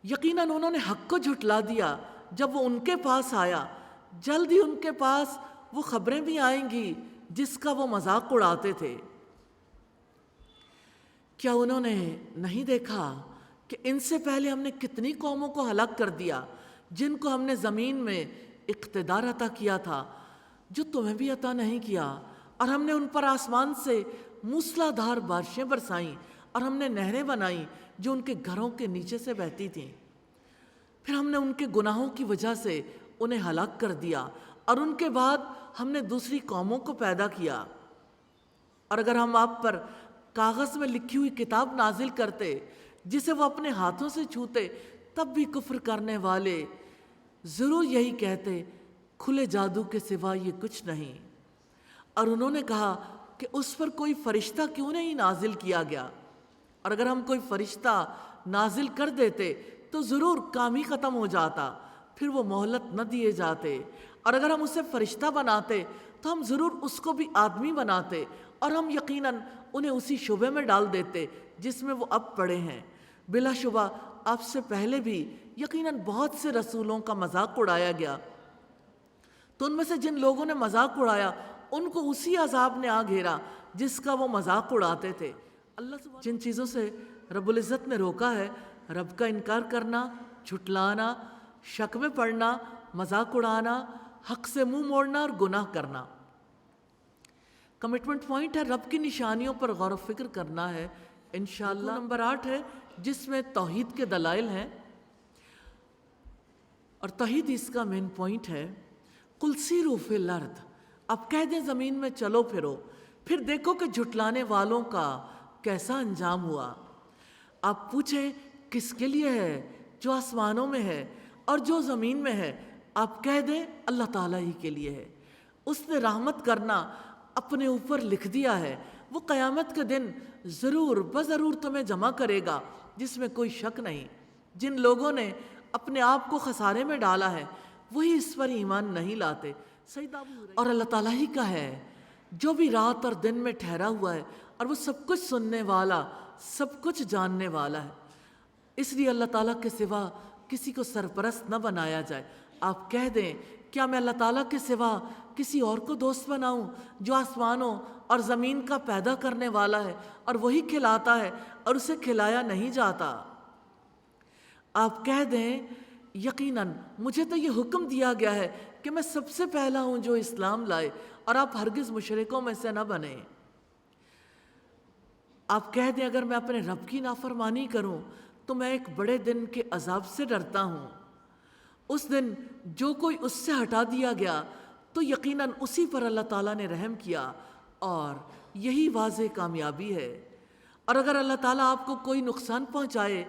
یقیناً انہوں نے حق کو جھٹلا دیا جب وہ ان کے پاس آیا، جلد ہی ان کے پاس وہ خبریں بھی آئیں گی جس کا وہ مذاق اڑاتے تھے۔ کیا انہوں نے نہیں دیکھا کہ ان سے پہلے ہم نے کتنی قوموں کو ہلاک کر دیا جن کو ہم نے زمین میں اقتدار عطا کیا تھا جو تمہیں بھی عطا نہیں کیا، اور ہم نے ان پر آسمان سے موسلادھار بارشیں برسائیں اور ہم نے نہریں بنائیں جو ان کے گھروں کے نیچے سے بہتی تھیں۔ پھر ہم نے ان کے گناہوں کی وجہ سے انہیں ہلاک کر دیا، اور ان کے بعد ہم نے دوسری قوموں کو پیدا کیا۔ اور اگر ہم آپ پر کاغذ میں لکھی ہوئی کتاب نازل کرتے جسے وہ اپنے ہاتھوں سے چھوتے، تب بھی کفر کرنے والے ضرور یہی کہتے کھلے جادو کے سوا یہ کچھ نہیں۔ اور انہوں نے کہا کہ اس پر کوئی فرشتہ کیوں نہیں نازل کیا گیا، اور اگر ہم کوئی فرشتہ نازل کر دیتے تو ضرور کام ہی ختم ہو جاتا، پھر وہ مہلت نہ دیے جاتے۔ اور اگر ہم اسے فرشتہ بناتے تو ہم ضرور اس کو بھی آدمی بناتے، اور ہم یقیناً انہیں اسی شعبے میں ڈال دیتے جس میں وہ اب پڑے ہیں۔ بلا شبہ آپ سے پہلے بھی یقیناً بہت سے رسولوں کا مذاق اڑایا گیا، تو ان میں سے جن لوگوں نے مذاق اڑایا ان کو اسی عذاب نے آ گھیرا جس کا وہ مذاق اڑاتے تھے۔ اللہ جن چیزوں سے رب العزت نے روکا ہے، رب کا انکار کرنا، جھٹلانا، شک میں پڑنا، مذاق اڑانا، حق سے منہ موڑنا اور گناہ کرنا۔ کمٹمنٹ پوائنٹ ہے رب کی نشانیوں پر غور و فکر کرنا ہے انشاءاللہ۔ نمبر 8 ہے جس میں توحید کے دلائل ہیں، اور توحید اس کا مین پوائنٹ ہے۔ قل سیروا فی الارض، اب کہہ دیں زمین میں چلو پھرو، پھر دیکھو کہ جھٹلانے والوں کا کیسا انجام ہوا۔ آپ پوچھیں کس کے لیے ہے؟ جو آسمانوں میں ہے اور جو زمین میں ہے۔ آپ کہہ دیں اللہ تعالیٰ ہی کے لیے ہے۔ اس نے رحمت کرنا اپنے اوپر لکھ دیا ہے۔ وہ قیامت کے دن ضرور بضرور تمہیں جمع کرے گا جس میں کوئی شک نہیں۔ جن لوگوں نے اپنے آپ کو خسارے میں ڈالا ہے وہی اس پر ایمان نہیں لاتے۔ اور اللہ تعالیٰ ہی کا ہے جو بھی رات اور دن میں ٹھہرا ہوا ہے، اور وہ سب کچھ سننے والا، سب کچھ جاننے والا ہے۔ اس لیے اللہ تعالیٰ کے سوا کسی کو سرپرست نہ بنایا جائے۔ آپ کہہ دیں کیا میں اللہ تعالیٰ کے سوا کسی اور کو دوست بناؤں جو آسمانوں اور زمین کا پیدا کرنے والا ہے اور وہی کھلاتا ہے اور اسے کھلایا نہیں جاتا؟ آپ کہہ دیں یقیناً مجھے تو یہ حکم دیا گیا ہے کہ میں سب سے پہلا ہوں جو اسلام لائے، اور آپ ہرگز مشرکوں میں سے نہ بنیں۔ آپ کہہ دیں اگر میں اپنے رب کی نافرمانی کروں تو میں ایک بڑے دن کے عذاب سے ڈرتا ہوں۔ اس دن جو کوئی اس سے ہٹا دیا گیا تو یقیناً اسی پر اللہ تعالیٰ نے رحم کیا، اور یہی واضح کامیابی ہے۔ اور اگر اللہ تعالیٰ آپ کو کوئی نقصان پہنچائے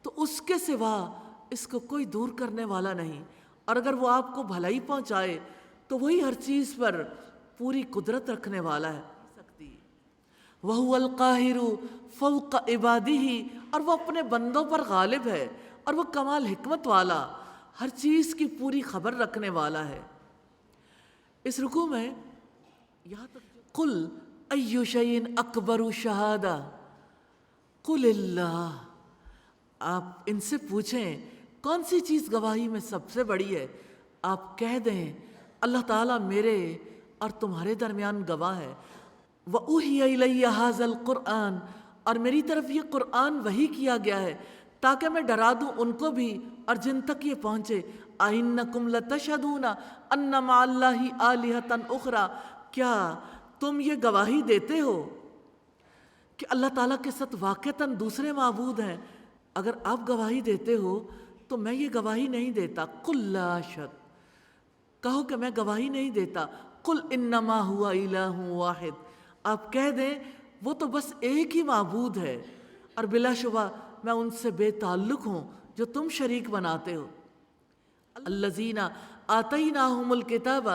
تو اس کے سوا اس کو کوئی دور کرنے والا نہیں، اور اگر وہ آپ کو بھلائی پہنچائے تو وہی ہر چیز پر پوری قدرت رکھنے والا ہے۔ وَهُوَ الْقَاهِرُ فَوْقَ عِبَادِهِ، اور وہ اپنے بندوں پر غالب ہے، اور وہ کمال حکمت والا، ہر چیز کی پوری خبر رکھنے والا ہے۔ اس رکوع میں یہاں تک قُلْ أَيُّ شَيْءٍ أَكْبَرُ شَهَادَةً قُلِ اللَّهُ، آپ ان سے پوچھیں کون سی چیز گواہی میں سب سے بڑی ہے؟ آپ کہہ دیں اللہ تعالیٰ میرے اور تمہارے درمیان گواہ ہے۔ وَأُوحِيَ إِلَيَّ هَذَا الْقُرْآنُ، اور میری طرف یہ قرآن وحی کیا گیا ہے تاکہ میں ڈرا دوں ان کو بھی اور جن تک یہ پہنچے۔ أَإِنَّكُمْ لَتَشْهَدُونَ أَنَّ مَعَ اللَّهِ آلِهَةً أُخْرَىٰ، کیا تم یہ گواہی دیتے ہو کہ اللہ تعالیٰ کے ساتھ واقعتاً دوسرے معبود ہیں؟ اگر آپ گواہی دیتے ہو تو میں یہ گواہی نہیں دیتا۔ قُلْ لَا أَشْهَدُ، کہو کہ میں گواہی نہیں دیتا۔ قُلْ إِنَّمَا هُوَ إِلَٰهٌ وَاحِدٌ، آپ کہہ دیں وہ تو بس ایک ہی معبود ہے، اور بلا شبہ میں ان سے بے تعلق ہوں جو تم شریک بناتے ہو۔ الذین آتیناہم الکتاب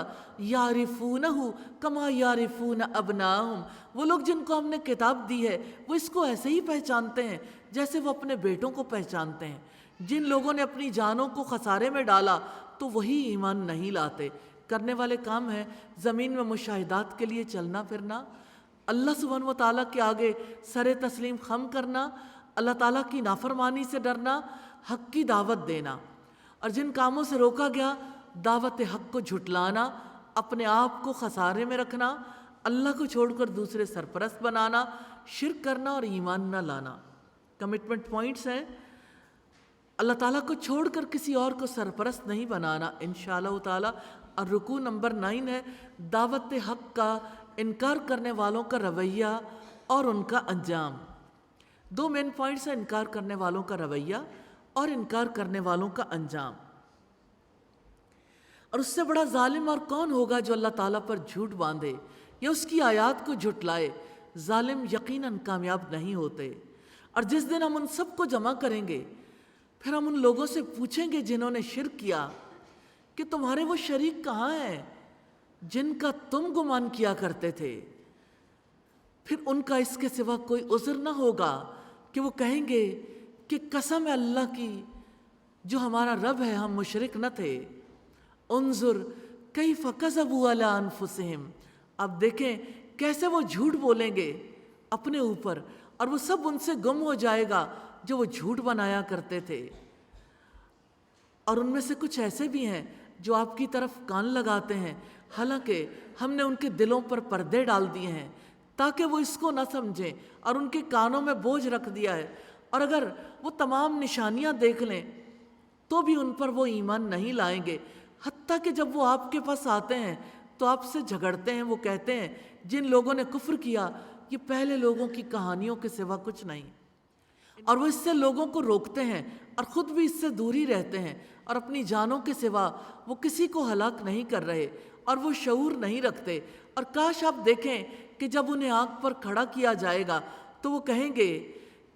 یعرفونہ کما یعرفون ابناءہم، وہ لوگ جن کو ہم نے کتاب دی ہے وہ اس کو ایسے ہی پہچانتے ہیں جیسے وہ اپنے بیٹوں کو پہچانتے ہیں۔ جن لوگوں نے اپنی جانوں کو خسارے میں ڈالا تو وہی ایمان نہیں لاتے۔ کرنے والے کام ہیں زمین میں مشاہدات کے لیے چلنا پھرنا، اللہ سبحانہ و تعالیٰ کے آگے سر تسلیم خم کرنا، اللہ تعالیٰ کی نافرمانی سے ڈرنا، حق کی دعوت دینا، اور جن کاموں سے روکا گیا دعوت حق کو جھٹلانا، اپنے آپ کو خسارے میں رکھنا، اللہ کو چھوڑ کر دوسرے سرپرست بنانا، شرک کرنا اور ایمان نہ لانا۔ کمٹمنٹ پوائنٹس ہیں، اللہ تعالیٰ کو چھوڑ کر کسی اور کو سرپرست نہیں بنانا انشاءاللہ تعالیٰ۔ اور رکوع نمبر 9 ہے دعوت حق کا انکار کرنے والوں کا رویہ اور ان کا انجام۔ 2 مین پوائنٹس ہیں، انکار کرنے والوں کا رویہ اور انکار کرنے والوں کا انجام۔ اور اس سے بڑا ظالم اور کون ہوگا جو اللہ تعالیٰ پر جھوٹ باندھے یا اس کی آیات کو جھٹلائے؟ ظالم یقیناً کامیاب نہیں ہوتے۔ اور جس دن ہم ان سب کو جمع کریں گے پھر ہم ان لوگوں سے پوچھیں گے جنہوں نے شرک کیا کہ تمہارے وہ شریک کہاں ہیں جن کا تم گمان کیا کرتے تھے؟ پھر ان کا اس کے سوا کوئی عذر نہ ہوگا کہ وہ کہیں گے کہ قسم ہے اللہ کی جو ہمارا رب ہے ہم مشرک نہ تھے۔ انظر کیف کذبوا علی انفسہم، اب دیکھیں کیسے وہ جھوٹ بولیں گے اپنے اوپر، اور وہ سب ان سے گم ہو جائے گا جو وہ جھوٹ بنایا کرتے تھے۔ اور ان میں سے کچھ ایسے بھی ہیں جو آپ کی طرف کان لگاتے ہیں، حالانکہ ہم نے ان کے دلوں پر پردے ڈال دیے ہیں تاکہ وہ اس کو نہ سمجھیں، اور ان کے کانوں میں بوجھ رکھ دیا ہے، اور اگر وہ تمام نشانیاں دیکھ لیں تو بھی ان پر وہ ایمان نہیں لائیں گے، حتیٰ کہ جب وہ آپ کے پاس آتے ہیں تو آپ سے جھگڑتے ہیں۔ وہ کہتے ہیں جن لوگوں نے کفر کیا یہ پہلے لوگوں کی کہانیوں کے سوا کچھ نہیں، اور وہ اس سے لوگوں کو روکتے ہیں اور خود بھی اس سے دور ہی رہتے ہیں، اور اپنی جانوں کے سوا وہ کسی کو ہلاک نہیں کر رہے، اور وہ شعور نہیں رکھتے۔ اور کاش آپ دیکھیں کہ جب انہیں آنکھ پر کھڑا کیا جائے گا تو وہ کہیں گے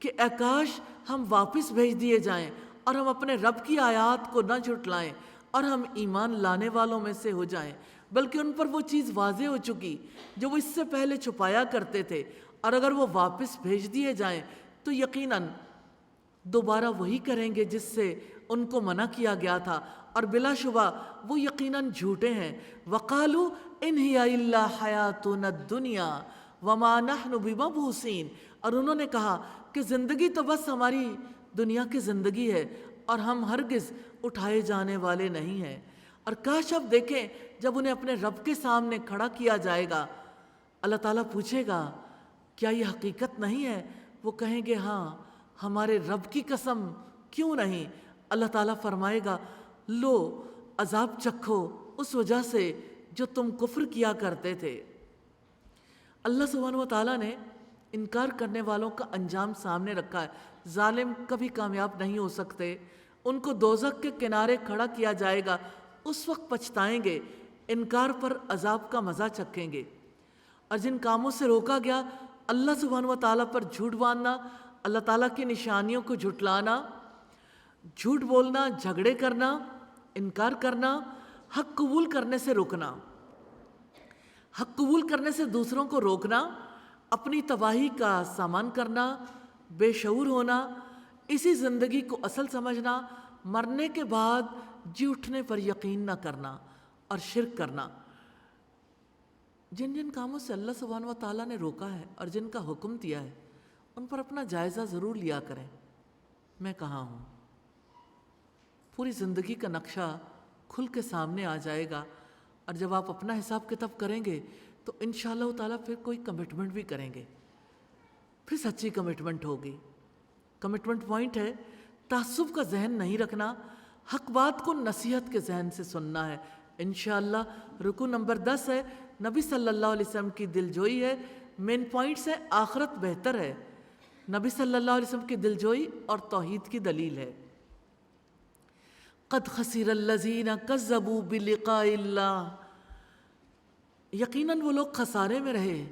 کہ اے کاش ہم واپس بھیج دیے جائیں اور ہم اپنے رب کی آیات کو نہ جھٹلائیں اور ہم ایمان لانے والوں میں سے ہو جائیں، بلکہ ان پر وہ چیز واضح ہو چکی جو وہ اس سے پہلے چھپایا کرتے تھے، اور اگر وہ واپس بھیج دیے جائیں تو یقیناً دوبارہ وہی کریں گے جس سے ان کو منع کیا گیا تھا، اور بلا شبہ وہ یقیناً جھوٹے ہیں۔ وَقَالُوا إِنْ هِيَ إِلَّا حَيَاتُنَا الدُّنْيَا وَمَا نَحْنُ بِمَبْعُوثِينَ، اور انہوں نے کہا کہ زندگی تو بس ہماری دنیا کی زندگی ہے اور ہم ہرگز اٹھائے جانے والے نہیں ہیں۔ اور کاش اب دیکھیں جب انہیں اپنے رب کے سامنے کھڑا کیا جائے گا، اللہ تعالیٰ پوچھے گا کیا یہ حقیقت نہیں ہے؟ وہ کہیں گے ہاں ہمارے رب کی قسم کیوں نہیں؟ اللہ تعالیٰ فرمائے گا لو عذاب چکھو اس وجہ سے جو تم کفر کیا کرتے تھے۔ اللہ سبحانہ و تعالیٰ نے انکار کرنے والوں کا انجام سامنے رکھا ہے۔ ظالم کبھی کامیاب نہیں ہو سکتے، ان کو دوزخ کے کنارے کھڑا کیا جائے گا، اس وقت پچھتائیں گے، انکار پر عذاب کا مزہ چکھیں گے۔ اور جن کاموں سے روکا گیا اللہ سبحانہ و تعالیٰ پر جھوٹ باندھنا، اللہ تعالیٰ کی نشانیوں کو جھٹلانا، جھوٹ بولنا، جھگڑے کرنا، انکار کرنا، حق قبول کرنے سے رکنا، حق قبول کرنے سے دوسروں کو روکنا، اپنی تباہی کا سامان کرنا، بے شعور ہونا، اسی زندگی کو اصل سمجھنا، مرنے کے بعد جی اٹھنے پر یقین نہ کرنا اور شرک کرنا۔ جن جن کاموں سے اللہ سبحانہ و تعالیٰ نے روکا ہے اور جن کا حکم دیا ہے ان پر اپنا جائزہ ضرور لیا کریں۔ میں کہاں ہوں؟ پوری زندگی کا نقشہ کھل کے سامنے آ جائے گا، اور جب آپ اپنا حساب کتاب کریں گے تو انشاءاللہ تعالیٰ پھر کوئی کمٹمنٹ بھی کریں گے، پھر سچی کمٹمنٹ ہوگی۔ کمٹمنٹ پوائنٹ ہے تعصب کا ذہن نہیں رکھنا، حق بات کو نصیحت کے ذہن سے سننا ہے انشاءاللہ۔ رکو نمبر 10 ہے نبی صلی اللہ علیہ وسلم کی دلجوئی ہے، مین پوائنٹس ہے آخرت بہتر ہے، نبی صلی اللہ علیہ وسلم کی دلجوئی اور توحید کی دلیل ہے۔ قد خسر الذین کذبوا بلقاء اللہ، یقیناً وہ لوگ خسارے میں رہے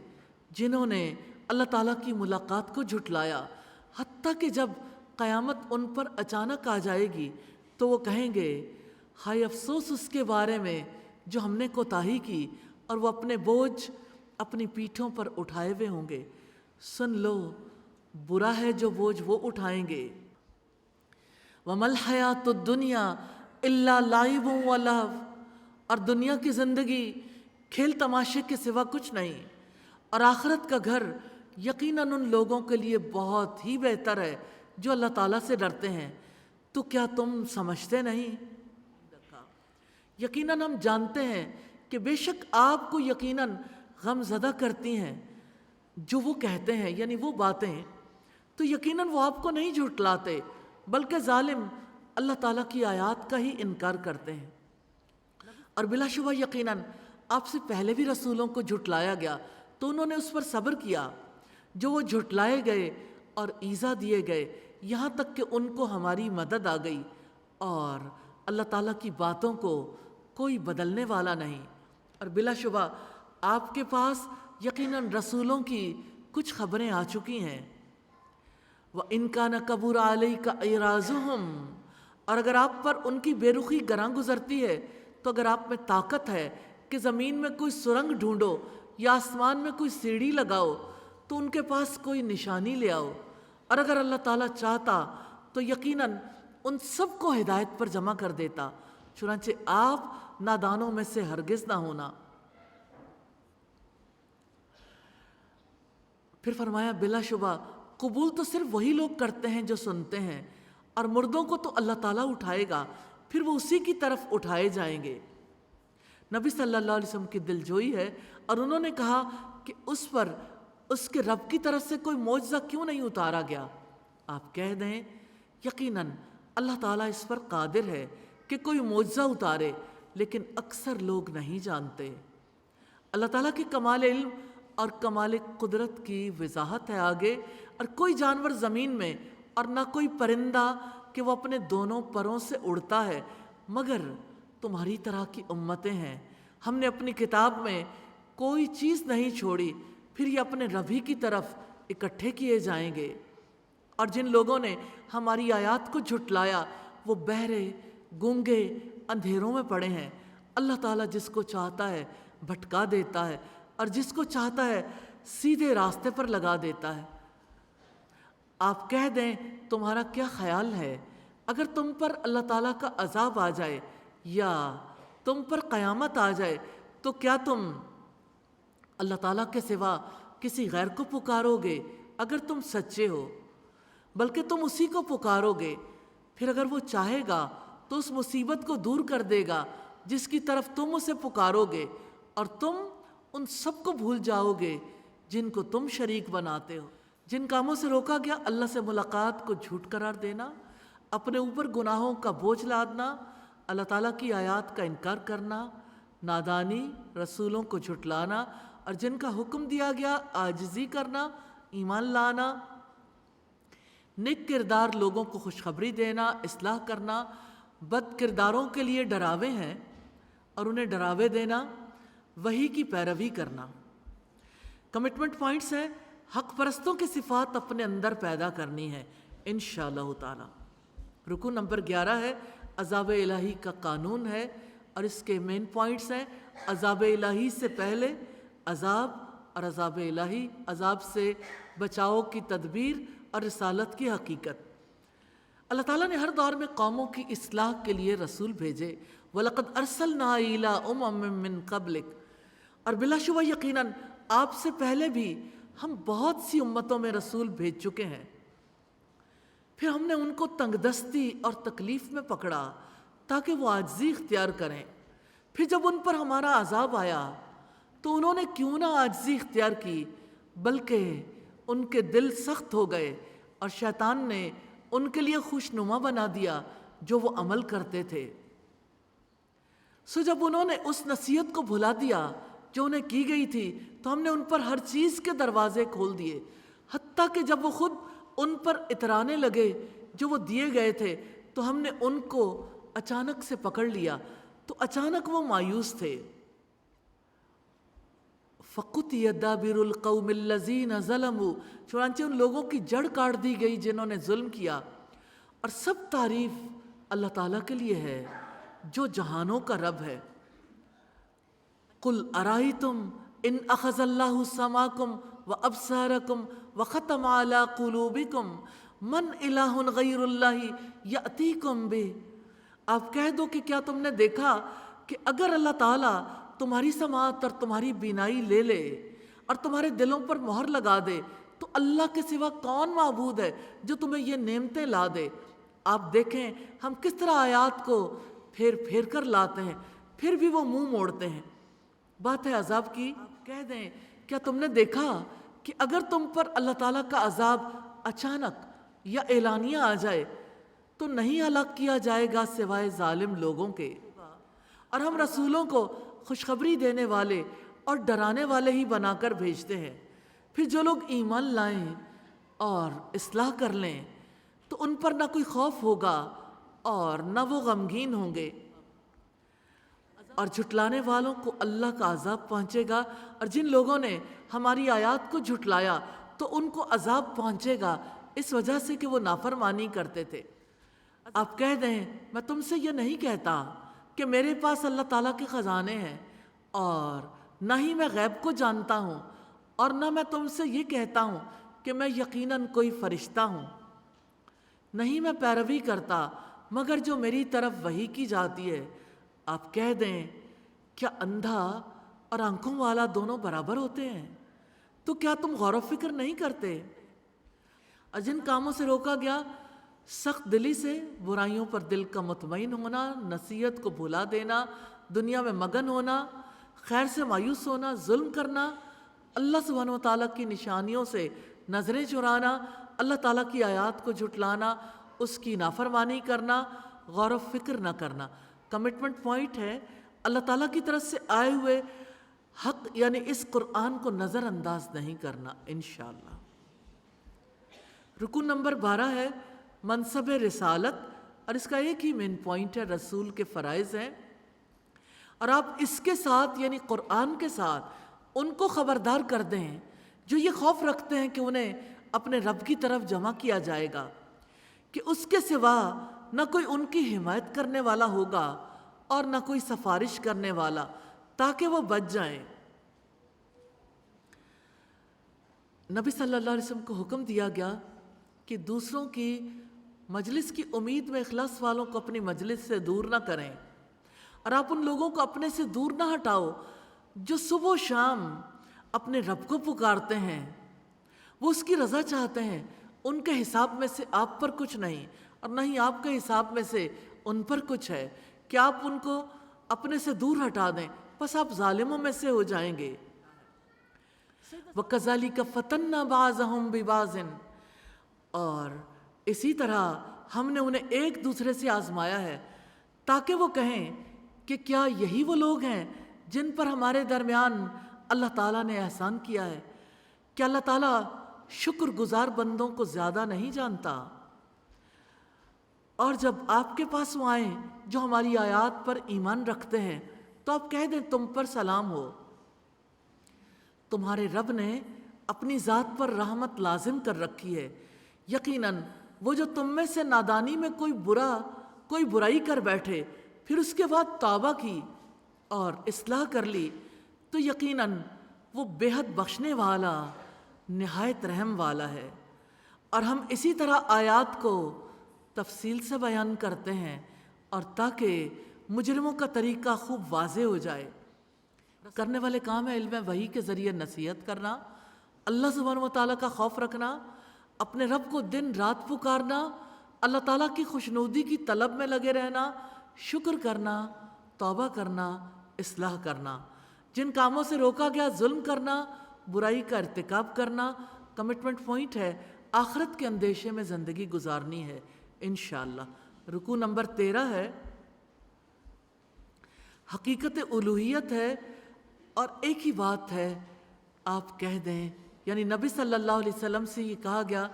جنہوں نے اللہ تعالیٰ کی ملاقات کو جھٹلایا، حتیٰ کہ جب قیامت ان پر اچانک آ جائے گی تو وہ کہیں گے ہائے افسوس اس کے بارے میں جو ہم نے کوتاہی کی، اور وہ اپنے بوجھ اپنی پیٹھوں پر اٹھائے ہوئے ہوں گے۔ سن لو برا ہے جو بوجھ وہ اٹھائیں گے۔ وَمَا الْحَيَاةُ الدُّنْيَا إِلَّا لَعِبٌ وَلَهْوٌ، اور دنیا کی زندگی کھیل تماشے کے سوا کچھ نہیں، اور آخرت کا گھر یقیناً ان لوگوں کے لیے بہت ہی بہتر ہے جو اللہ تعالیٰ سے ڈرتے ہیں۔ تو کیا تم سمجھتے نہیں؟ یقیناً ہم جانتے ہیں کہ بے شک آپ کو یقیناً غم زدہ کرتی ہیں جو وہ کہتے ہیں، یعنی وہ باتیں، تو یقیناً وہ آپ کو نہیں جھٹلاتے بلکہ ظالم اللہ تعالیٰ کی آیات کا ہی انکار کرتے ہیں۔ اور بلا شبہ یقیناً آپ سے پہلے بھی رسولوں کو جھٹلایا گیا تو انہوں نے اس پر صبر کیا، جو وہ جھٹلائے گئے اور ایذا دیے گئے، یہاں تک کہ ان کو ہماری مدد آ گئی، اور اللہ تعالیٰ کی باتوں کو کوئی بدلنے والا نہیں۔ اور بلا شبہ آپ کے پاس یقیناً رسولوں کی کچھ خبریں آ چکی ہیں۔ وَإِن كَانَ كَبُرَ عَلَيْكَ إِعْرَاضُهُمْ، اور اگر آپ پر ان کی بے رخی گراں گزرتی ہے تو اگر آپ میں طاقت ہے کہ زمین میں کوئی سرنگ ڈھونڈو یا آسمان میں کوئی سیڑھی لگاؤ تو ان کے پاس کوئی نشانی لے آؤ، اور اگر اللہ تعالیٰ چاہتا تو یقیناً ان سب کو ہدایت پر جمع کر دیتا، چنانچہ آپ نادانوں میں سے ہرگز نہ ہونا۔ پھر فرمایا بلا شبہ قبول تو صرف وہی لوگ کرتے ہیں جو سنتے ہیں، اور مردوں کو تو اللہ تعالیٰ اٹھائے گا، پھر وہ اسی کی طرف اٹھائے جائیں گے۔ نبی صلی اللہ علیہ وسلم کی دلجوئی ہے، اور انہوں نے کہا کہ اس پر اس کے رب کی طرف سے کوئی معجزہ کیوں نہیں اتارا گیا؟ آپ کہہ دیں یقیناً اللہ تعالیٰ اس پر قادر ہے کہ کوئی معجزہ اتارے، لیکن اکثر لوگ نہیں جانتے۔ اللہ تعالیٰ کے کمال علم اور کمال قدرت کی وضاحت ہے آگے، اور کوئی جانور زمین میں اور نہ کوئی پرندہ کہ وہ اپنے دونوں پروں سے اڑتا ہے مگر تمہاری طرح کی امتیں ہیں۔ ہم نے اپنی کتاب میں کوئی چیز نہیں چھوڑی، پھر یہ اپنے رب ہی کی طرف اکٹھے کیے جائیں گے۔ اور جن لوگوں نے ہماری آیات کو جھٹلایا وہ بہرے، گونگے، اندھیروں میں پڑے ہیں۔ اللہ تعالیٰ جس کو چاہتا ہے بھٹکا دیتا ہے، اور جس کو چاہتا ہے سیدھے راستے پر لگا دیتا ہے۔ آپ کہہ دیں تمہارا کیا خیال ہے اگر تم پر اللہ تعالیٰ کا عذاب آ جائے یا تم پر قیامت آ جائے تو کیا تم اللہ تعالیٰ کے سوا کسی غیر کو پکارو گے اگر تم سچے ہو؟ بلکہ تم اسی کو پکارو گے، پھر اگر وہ چاہے گا تو اس مصیبت کو دور کر دے گا جس کی طرف تم اسے پکارو گے، اور تم ان سب کو بھول جاؤ گے جن کو تم شریک بناتے ہو۔ جن کاموں سے روکا گیا اللہ سے ملاقات کو جھوٹ قرار دینا، اپنے اوپر گناہوں کا بوجھ لادنا، اللہ تعالیٰ کی آیات کا انکار کرنا، نادانی، رسولوں کو جھٹلانا، اور جن کا حکم دیا گیا عاجزی کرنا، ایمان لانا، نیک کردار لوگوں کو خوشخبری دینا، اصلاح کرنا، بد کرداروں کے لیے ڈراوے ہیں اور انہیں ڈراوے دینا، وحی کی پیروی کرنا۔ کمٹمنٹ پوائنٹس ہیں، حق پرستوں کی صفات اپنے اندر پیدا کرنی ہے انشاءاللہ تعالی۔ رکن نمبر 11 ہے عذاب الہی کا قانون ہے، اور اس کے مین پوائنٹس ہیں عذاب الہی سے پہلے عذاب، اور عذاب الہی عذاب سے بچاؤ کی تدبیر، اور رسالت کی حقیقت۔ اللہ تعالیٰ نے ہر دور میں قوموں کی اصلاح کے لیے رسول بھیجے، وَلَقَدْ أَرْسَلْنَا إِلَىٰ أُمَمٍ مِّن قَبْلِكَ، اور بلا شبہ یقیناً آپ سے پہلے بھی ہم بہت سی امتوں میں رسول بھیج چکے ہیں، پھر ہم نے ان کو تنگ دستی اور تکلیف میں پکڑا تاکہ وہ عاجزی اختیار کریں، پھر جب ان پر ہمارا عذاب آیا تو انہوں نے کیوں نہ عاجزی اختیار کی، بلکہ ان کے دل سخت ہو گئے، اور شیطان نے ان کے لیے خوشنما بنا دیا جو وہ عمل کرتے تھے۔ سو جب انہوں نے اس نصیحت کو بھلا دیا جو انہیں کی گئی تھی تو ہم نے ان پر ہر چیز کے دروازے کھول دیے، حتیٰ کہ جب وہ خود ان پر اترانے لگے جو وہ دیے گئے تھے تو ہم نے ان کو اچانک سے پکڑ لیا، تو اچانک وہ مایوس تھے۔ فَقُطِعَ دَابِرُ الْقَوْمِ الَّذِينَ ظَلَمُوا، چنانچہ ان لوگوں کی جڑ کاٹ دی گئی جنہوں نے ظلم کیا، اور سب تعریف اللہ تعالیٰ کے لیے ہے جو جہانوں کا رب ہے۔ قُلْ أَرَأَيْتُمْ إِنْ أَخَذَ اللَّهُ سَمْعَكُمْ وَأَبْصَارَكُمْ وَخَتَمَ عَلَىٰ قُلُوبِكُمْ مَنْ إِلَٰهٌ غَيْرُ اللَّهِ يَأْتِيكُمْ بِهِ، آپ کہہ دو کہ کیا تم نے دیکھا کہ اگر اللہ تعالیٰ تمہاری سماعت اور تمہاری بینائی لے لے اور تمہارے دلوں پر مہر لگا دے تو اللہ کے سوا کون معبود ہے جو تمہیں یہ نعمتیں لا دے؟ آپ دیکھیں ہم کس طرح آیات کو پھیر پھیر کر لاتے ہیں، پھر بھی وہ منہ موڑتے ہیں۔ بات ہے عذاب کی، کہہ دیں کیا تم نے دیکھا کہ اگر تم پر اللہ تعالیٰ کا عذاب اچانک یا اعلانیہ آ جائے تو نہیں ہلاک کیا جائے گا سوائے ظالم لوگوں کے، اور ہم رسولوں کو خوشخبری دینے والے اور ڈرانے والے ہی بنا کر بھیجتے ہیں، پھر جو لوگ ایمان لائیں اور اصلاح کر لیں تو ان پر نہ کوئی خوف ہوگا اور نہ وہ غمگین ہوں گے، اور جھٹلانے والوں کو اللہ کا عذاب پہنچے گا، اور جن لوگوں نے ہماری آیات کو جھٹلایا تو ان کو عذاب پہنچے گا اس وجہ سے کہ وہ نافرمانی کرتے تھے۔ آپ کہہ دیں میں تم سے یہ نہیں کہتا کہ میرے پاس اللہ تعالیٰ کے خزانے ہیں، اور نہ ہی میں غیب کو جانتا ہوں، اور نہ میں تم سے یہ کہتا ہوں کہ میں یقیناً کوئی فرشتہ ہوں، نہیں میں پیروی کرتا مگر جو میری طرف وحی کی جاتی ہے۔ آپ کہہ دیں کیا اندھا اور آنکھوں والا دونوں برابر ہوتے ہیں؟ تو کیا تم غور و فکر نہیں کرتے؟ اور جن کاموں سے روکا گیا، سخت دلی سے برائیوں پر دل کا مطمئن ہونا، نصیحت کو بھلا دینا، دنیا میں مگن ہونا، خیر سے مایوس ہونا، ظلم کرنا، اللہ سبحانہ و تعالیٰ کی نشانیوں سے نظریں چرانا، اللہ تعالیٰ کی آیات کو جھٹلانا، اس کی نافرمانی کرنا، غور و فکر نہ کرنا۔ کمٹمنٹ پوائنٹ ہے اللہ تعالیٰ کی طرف سے آئے ہوئے حق یعنی اس قرآن کو نظر انداز نہیں کرنا انشاءاللہ۔ رکن نمبر 12 ہے منصب رسالت، اور اس کا ایک ہی مین پوائنٹ ہے رسول کے فرائض ہیں، اور آپ اس کے ساتھ یعنی قرآن کے ساتھ ان کو خبردار کر دیں جو یہ خوف رکھتے ہیں کہ انہیں اپنے رب کی طرف جمع کیا جائے گا، کہ اس کے سوا نہ کوئی ان کی حمایت کرنے والا ہوگا اور نہ کوئی سفارش کرنے والا، تاکہ وہ بچ جائیں۔ نبی صلی اللہ علیہ وسلم کو حکم دیا گیا کہ دوسروں کی مجلس کی امید میں اخلاص والوں کو اپنی مجلس سے دور نہ کریں، اور آپ ان لوگوں کو اپنے سے دور نہ ہٹاؤ جو صبح و شام اپنے رب کو پکارتے ہیں، وہ اس کی رضا چاہتے ہیں، ان کے حساب میں سے آپ پر کچھ نہیں اور نہ ہی آپ کے حساب میں سے ان پر کچھ ہے کہ آپ ان کو اپنے سے دور ہٹا دیں، بس آپ ظالموں میں سے ہو جائیں گے۔ وَكَذَلِكَ فَتَنَّا بَعْضَهُمْ بِبَعْضٍ، اور اسی طرح ہم نے انہیں ایک دوسرے سے آزمایا ہے تاکہ وہ کہیں کہ کیا یہی وہ لوگ ہیں جن پر ہمارے درمیان اللہ تعالیٰ نے احسان کیا ہے؟ کہ اللہ تعالیٰ شکر گزار بندوں کو زیادہ نہیں جانتا؟ اور جب آپ کے پاس وہ آئیں جو ہماری آیات پر ایمان رکھتے ہیں تو آپ کہہ دیں تم پر سلام ہو۔ تمہارے رب نے اپنی ذات پر رحمت لازم کر رکھی ہے۔ یقیناً وہ جو تم میں سے نادانی میں کوئی برائی کر بیٹھے پھر اس کے بعد توبہ کی اور اصلاح کر لی تو یقیناً وہ بے حد بخشنے والا نہایت رحم والا ہے۔ اور ہم اسی طرح آیات کو تفصیل سے بیان کرتے ہیں اور تاکہ مجرموں کا طریقہ خوب واضح ہو جائے۔ کرنے والے کام ہے علم وحی کے ذریعے نصیحت کرنا، اللہ سبحانہ و تعالیٰ کا خوف رکھنا، اپنے رب کو دن رات پکارنا، اللہ تعالیٰ کی خوشنودی کی طلب میں لگے رہنا، شکر کرنا، توبہ کرنا، اصلاح کرنا، جن کاموں سے روکا گیا ظلم کرنا، برائی کا ارتکاب کرنا۔ کمٹمنٹ پوائنٹ ہے آخرت کے اندیشے میں زندگی گزارنی ہے انشاءاللہ۔ رکوع نمبر 13 ہے حقیقت الوہیت ہے، اور ایک ہی بات ہے آپ کہہ دیں، یعنی نبی صلی اللہ علیہ وسلم سے یہ کہا گیا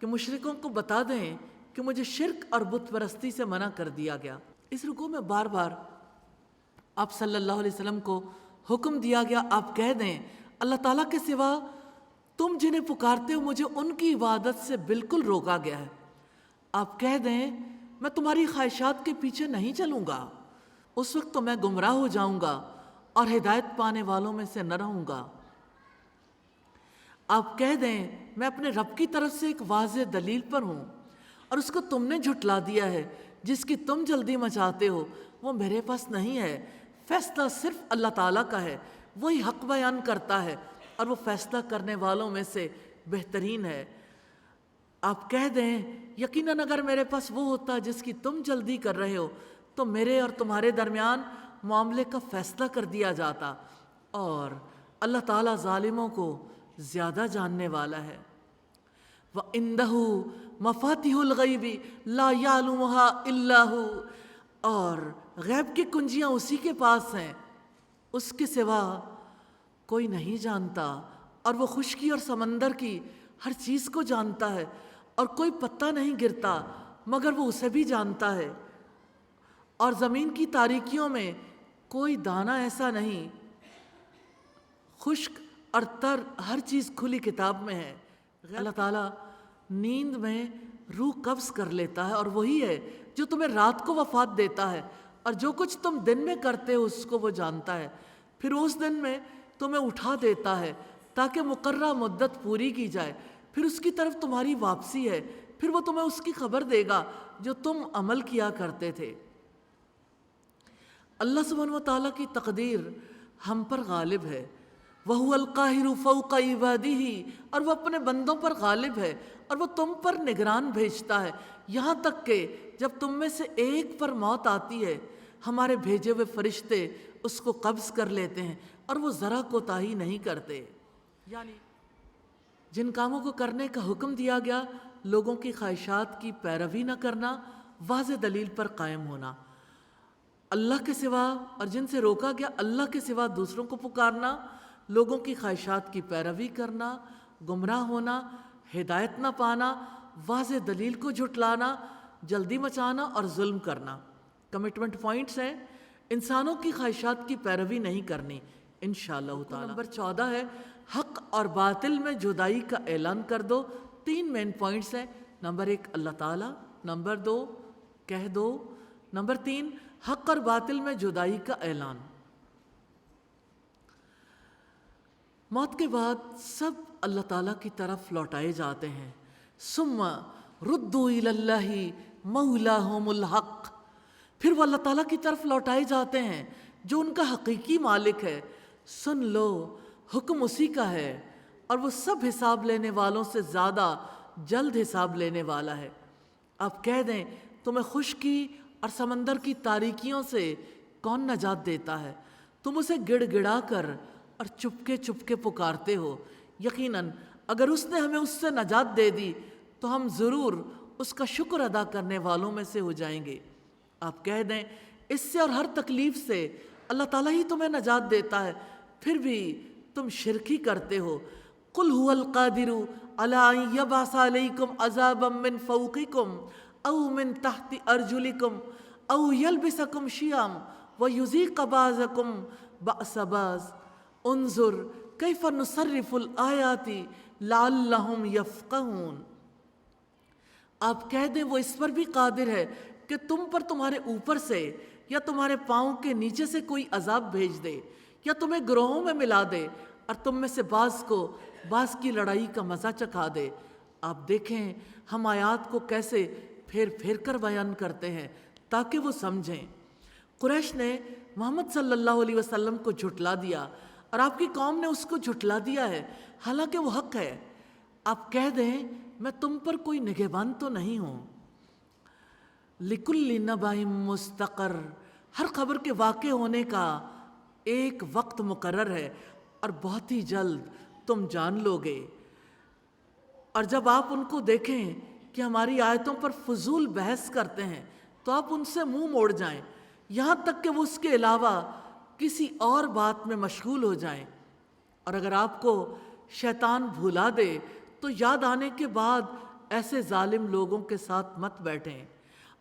کہ مشرکوں کو بتا دیں کہ مجھے شرک اور بت پرستی سے منع کر دیا گیا۔ اس رکوع میں بار بار آپ صلی اللہ علیہ وسلم کو حکم دیا گیا آپ کہہ دیں اللہ تعالیٰ کے سوا تم جنہیں پکارتے ہو مجھے ان کی عبادت سے بالکل روکا گیا ہے۔ آپ کہہ دیں میں تمہاری خواہشات کے پیچھے نہیں چلوں گا، اس وقت تو میں گمراہ ہو جاؤں گا اور ہدایت پانے والوں میں سے نہ رہوں گا۔ آپ کہہ دیں میں اپنے رب کی طرف سے ایک واضح دلیل پر ہوں اور اس کو تم نے جھٹلا دیا ہے، جس کی تم جلدی مچاتے ہو وہ میرے پاس نہیں ہے، فیصلہ صرف اللہ تعالیٰ کا ہے، وہی حق بیان کرتا ہے اور وہ فیصلہ کرنے والوں میں سے بہترین ہے۔ آپ کہہ دیں یقیناً اگر میرے پاس وہ ہوتا جس کی تم جلدی کر رہے ہو تو میرے اور تمہارے درمیان معاملے کا فیصلہ کر دیا جاتا، اور اللہ تعالیٰ ظالموں کو زیادہ جاننے والا ہے۔ وَإِنَّهُ مَفَاتِحُ الْغَيْبِ لَا يَعْلَمُهَا إِلَّا هُوَ، اور غیب کی کنجیاں اسی کے پاس ہیں، اس کے سوا کوئی نہیں جانتا، اور وہ خشکی اور سمندر کی ہر چیز کو جانتا ہے، اور کوئی پتا نہیں گرتا مگر وہ اسے بھی جانتا ہے، اور زمین کی تاریکیوں میں کوئی دانہ ایسا نہیں، خشک اور تر ہر چیز کھلی کتاب میں ہے۔ اللہ تعالیٰ نیند میں روح قبض کر لیتا ہے، اور وہی ہے جو تمہیں رات کو وفات دیتا ہے، اور جو کچھ تم دن میں کرتے ہو اس کو وہ جانتا ہے، پھر اس دن میں تمہیں اٹھا دیتا ہے تاکہ مقررہ مدت پوری کی جائے، پھر اس کی طرف تمہاری واپسی ہے، پھر وہ تمہیں اس کی خبر دے گا جو تم عمل کیا کرتے تھے۔ اللہ سبحانہ و تعالیٰ کی تقدیر ہم پر غالب ہے، وَهُوَ الْقَاهِرُ فَوْقَ عِبَادِهِ، اور وہ اپنے بندوں پر غالب ہے اور وہ تم پر نگران بھیجتا ہے، یہاں تک کہ جب تم میں سے ایک پر موت آتی ہے ہمارے بھیجے ہوئے فرشتے اس کو قبض کر لیتے ہیں اور وہ ذرا کوتاہی نہیں کرتے۔ یعنی جن کاموں کو کرنے کا حکم دیا گیا لوگوں کی خواہشات کی پیروی نہ کرنا، واضح دلیل پر قائم ہونا، اللہ کے سوا اور جن سے روکا گیا اللہ کے سوا دوسروں کو پکارنا، لوگوں کی خواہشات کی پیروی کرنا، گمراہ ہونا، ہدایت نہ پانا، واضح دلیل کو جھٹلانا، جلدی مچانا اور ظلم کرنا۔ کمٹمنٹ پوائنٹس ہیں انسانوں کی خواہشات کی پیروی نہیں کرنی انشاءاللہ تعالی۔ نمبر 14 ہے حق اور باطل میں جدائی کا اعلان کر دو۔ 3 مین پوائنٹس ہیں، نمبر 1 اللہ تعالیٰ، نمبر 2 کہہ دو، نمبر 3 حق اور باطل میں جدائی کا اعلان۔ موت کے بعد سب اللہ تعالیٰ کی طرف لوٹائے جاتے ہیں۔ ثم ردوا الی اللہ مولاہم الحق، پھر وہ اللہ تعالیٰ کی طرف لوٹائے جاتے ہیں جو ان کا حقیقی مالک ہے۔ سن لو حکم اسی کا ہے اور وہ سب حساب لینے والوں سے زیادہ جلد حساب لینے والا ہے۔ آپ کہہ دیں تمہیں خشکی اور سمندر کی تاریکیوں سے کون نجات دیتا ہے؟ تم اسے گڑ گڑا کر اور چپکے چپکے پکارتے ہو، یقیناً اگر اس نے ہمیں اس سے نجات دے دی تو ہم ضرور اس کا شکر ادا کرنے والوں میں سے ہو جائیں گے۔ آپ کہہ دیں اس سے اور ہر تکلیف سے اللہ تعالیٰ ہی تمہیں نجات دیتا ہے، پھر بھی تم شرک ہی کرتے ہو۔ قل هو القادر علی ان یبعث علیکم عذابا من فوقکم او من تحت ارجلکم او یلبسکم شیعا ویذیق بعضکم بأس بعض انظر کیف نصرف الآیات لعلہم یفقہون۔ آپ کہہ دیں وہ اس پر بھی قادر ہے کہ تم پر تمہارے اوپر سے یا تمہارے پاؤں کے نیچے سے کوئی عذاب بھیج دے، یا تمہیں گروہوں میں ملا دے اور تم میں سے بعض کو بعض کی لڑائی کا مزہ چکھا دے۔ آپ دیکھیں ہم آیات کو کیسے پھیر پھیر کر بیان کرتے ہیں تاکہ وہ سمجھیں۔ قریش نے محمد صلی اللہ علیہ وسلم کو جھٹلا دیا اور آپ کی قوم نے اس کو جھٹلا دیا ہے، حالانکہ وہ حق ہے۔ آپ کہہ دیں میں تم پر کوئی نگہبان تو نہیں ہوں۔ لِكُلِّ نَبَإٍ مُسْتَقَرٌ، ہر خبر کے واقع ہونے کا ایک وقت مقرر ہے اور بہت ہی جلد تم جان لو گے۔ اور جب آپ ان کو دیکھیں کہ ہماری آیتوں پر فضول بحث کرتے ہیں تو آپ ان سے منہ موڑ جائیں، یہاں تک کہ وہ اس کے علاوہ کسی اور بات میں مشغول ہو جائیں۔ اور اگر آپ کو شیطان بھلا دے تو یاد آنے کے بعد ایسے ظالم لوگوں کے ساتھ مت بیٹھیں،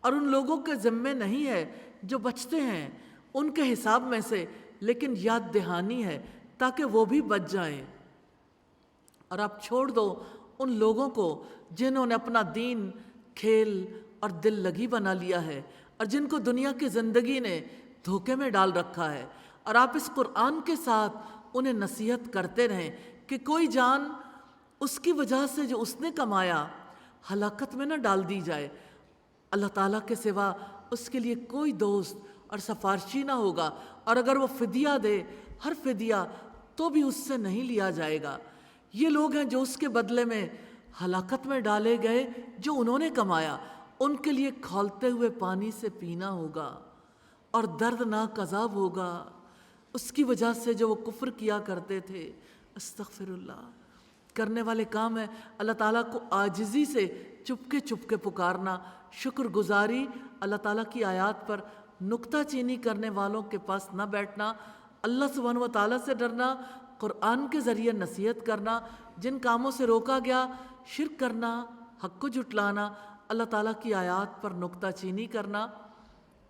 اور ان لوگوں کے ذمے نہیں ہے جو بچتے ہیں ان کے حساب میں سے، لیکن یاد دہانی ہے تاکہ وہ بھی بچ جائیں۔ اور آپ چھوڑ دو ان لوگوں کو جنہوں نے اپنا دین کھیل اور دل لگی بنا لیا ہے، اور جن کو دنیا کی زندگی نے دھوکے میں ڈال رکھا ہے، اور آپ اس قرآن کے ساتھ انہیں نصیحت کرتے رہیں کہ کوئی جان اس کی وجہ سے جو اس نے کمایا ہلاکت میں نہ ڈال دی جائے۔ اللہ تعالیٰ کے سوا اس کے لیے کوئی دوست اور سفارشی نہ ہوگا، اور اگر وہ فدیہ دے ہر فدیہ تو بھی اس سے نہیں لیا جائے گا۔ یہ لوگ ہیں جو اس کے بدلے میں ہلاکت میں ڈالے گئے جو انہوں نے کمایا، ان کے لیے کھولتے ہوئے پانی سے پینا ہوگا اور دردناک عذاب ہوگا اس کی وجہ سے جو وہ کفر کیا کرتے تھے۔ استغفر اللہ۔ کرنے والے کام ہے اللہ تعالیٰ کو عاجزی سے چپکے پکارنا، شکر گزاری، اللہ تعالیٰ کی آیات پر نکتہ چینی کرنے والوں کے پاس نہ بیٹھنا، اللہ سبحانہ و تعالیٰ سے ڈرنا، قرآن کے ذریعے نصیحت کرنا، جن کاموں سے روکا گیا شرک کرنا، حق کو جھٹلانا، اللہ تعالیٰ کی آیات پر نکتہ چینی کرنا،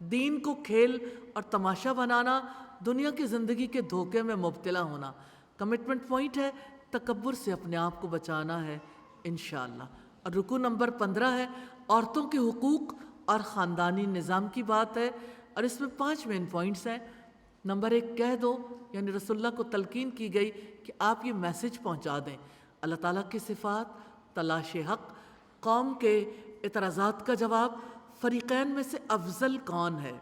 دین کو کھیل اور تماشا بنانا، دنیا کی زندگی کے دھوکے میں مبتلا ہونا۔ کمٹمنٹ پوائنٹ ہے تکبر سے اپنے آپ کو بچانا ہے انشاءاللہ۔ اور رکوع نمبر 15 ہے عورتوں کے حقوق اور خاندانی نظام کی بات ہے، اور اس میں 5 مین پوائنٹس ہیں۔ نمبر 1 کہہ دو، یعنی رسول اللہ کو تلقین کی گئی کہ آپ یہ میسج پہنچا دیں، اللہ تعالیٰ کی صفات، تلاش حق، قوم کے اعتراضات کا جواب، فریقین میں سے افضل کون ہے۔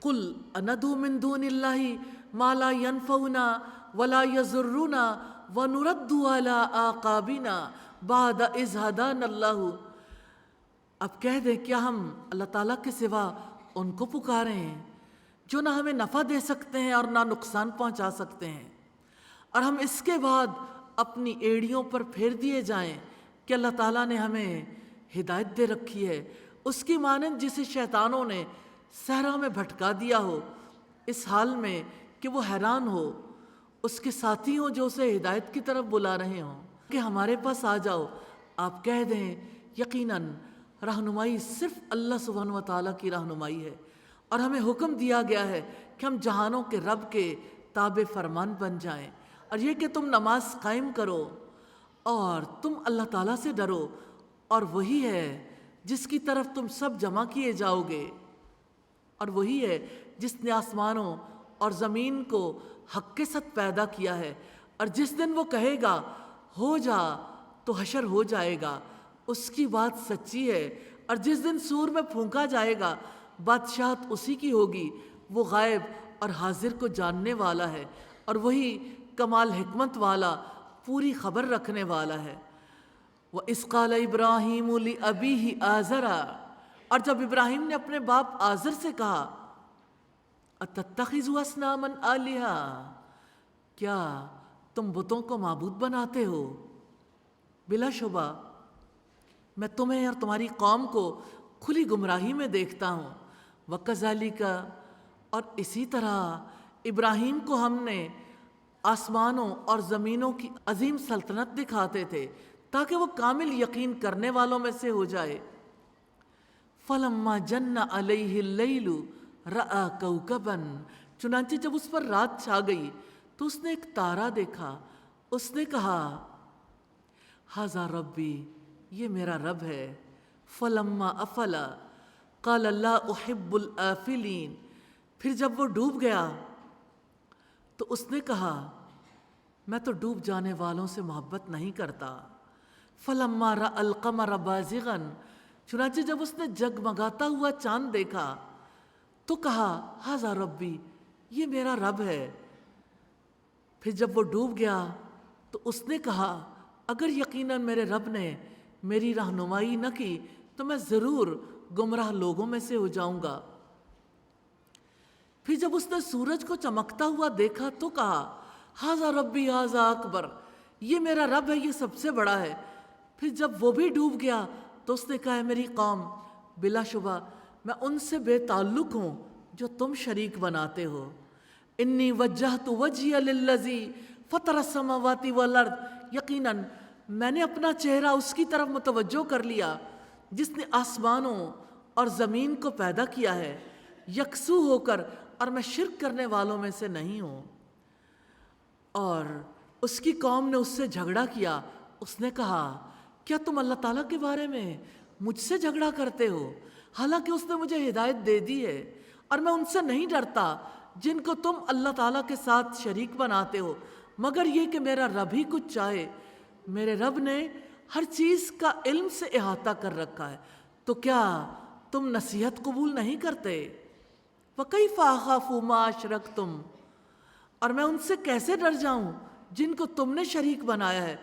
قل اندعو من دون اللہ ما لا ينفعنا ولا يضرنا ونرد على اعقابنا بعد اذ هدانا اللہ۔ اب کہہ دیں کیا ہم اللہ تعالیٰ کے سوا ان کو پکارے ہیں جو نہ ہمیں نفع دے سکتے ہیں اور نہ نقصان پہنچا سکتے ہیں، اور ہم اس کے بعد اپنی ایڑیوں پر پھیر دیے جائیں کہ اللہ تعالیٰ نے ہمیں ہدایت دے رکھی ہے، اس کی مانند جسے شیطانوں نے صحرا میں بھٹکا دیا ہو، اس حال میں کہ وہ حیران ہو، اس کے ساتھی ہوں جو اسے ہدایت کی طرف بلا رہے ہوں کہ ہمارے پاس آ جاؤ۔ آپ کہہ دیں یقیناً رہنمائی صرف اللہ سبحانہ و تعالیٰ کی رہنمائی ہے، اور ہمیں حکم دیا گیا ہے کہ ہم جہانوں کے رب کے تابع فرمان بن جائیں، اور یہ کہ تم نماز قائم کرو اور تم اللہ تعالیٰ سے ڈرو، اور وہی ہے جس کی طرف تم سب جمع کیے جاؤ گے، اور وہی ہے جس نے آسمانوں اور زمین کو حق کے ساتھ پیدا کیا ہے، اور جس دن وہ کہے گا ہو جا تو حشر ہو جائے گا، اس کی بات سچی ہے، اور جس دن سور میں پھونکا جائے گا بادشاہت اسی کی ہوگی، وہ غائب اور حاضر کو جاننے والا ہے، اور وہی کمال حکمت والا، پوری خبر رکھنے والا ہے۔ وَإِذْ قَالَ إِبْرَاهِيمُ لِأَبِيهِ آزَرَ، اور جب ابراہیم نے اپنے باپ آزر سے کہا أَتَتَّخِذُ أَصْنَامًا آلِهَةً، کیا تم بتوں کو معبود بناتے ہو؟ بلا شبہ میں تمہیں اور تمہاری قوم کو کھلی گمراہی میں دیکھتا ہوں۔ وَكَذَلِكَ، اور اسی طرح ابراہیم کو ہم نے آسمانوں اور زمینوں کی عظیم سلطنت دکھاتے تھے تاکہ وہ کامل یقین کرنے والوں میں سے ہو جائے۔ فَلَمَّا جَنَّ عَلَيْهِ اللَّيْلُ رَأَى كَوْكَبًا، چنانچہ جب اس پر رات چھا گئی تو اس نے ایک تارا دیکھا. اس نے کہا ھذا ربی، یہ میرا رب ہے. فلما افلا قال لا احب الآفلین، پھر جب وہ ڈوب گیا تو اس نے کہا میں تو ڈوب جانے والوں سے محبت نہیں کرتا. فلما رأى القمر بازغا، چنانچہ جب اس نے جگمگاتا ہوا چاند دیکھا تو کہا ھذا ربی، یہ میرا رب ہے. پھر جب وہ ڈوب گیا تو اس نے کہا اگر یقیناً میرے رب نے میری رہنمائی نہ کی تو میں ضرور گمراہ لوگوں میں سے ہو جاؤں گا. پھر جب اس نے سورج کو چمکتا ہوا دیکھا تو کہا ھذا ربی ھذا اکبر، یہ میرا رب ہے، یہ سب سے بڑا ہے. پھر جب وہ بھی ڈوب گیا تو اس نے کہا ہے میری قوم، بلا شبہ میں ان سے بے تعلق ہوں جو تم شریک بناتے ہو. انی وجہت وجہی للذی فطر السماوات والارض، یقیناً میں نے اپنا چہرہ اس کی طرف متوجہ کر لیا جس نے آسمانوں اور زمین کو پیدا کیا ہے یکسو ہو کر، اور میں شرک کرنے والوں میں سے نہیں ہوں. اور اس کی قوم نے اس سے جھگڑا کیا. اس نے کہا کیا تم اللہ تعالیٰ کے بارے میں مجھ سے جھگڑا کرتے ہو، حالانکہ اس نے مجھے ہدایت دے دی ہے، اور میں ان سے نہیں ڈرتا جن کو تم اللہ تعالیٰ کے ساتھ شریک بناتے ہو، مگر یہ کہ میرا رب ہی کچھ چاہے. میرے رب نے ہر چیز کا علم سے احاطہ کر رکھا ہے، تو کیا تم نصیحت قبول نہیں کرتے؟ وَكَيْفَ أَخَافُ مَا أَشْرَكْتُمْ، اور میں ان سے کیسے ڈر جاؤں جن کو تم نے شریک بنایا ہے،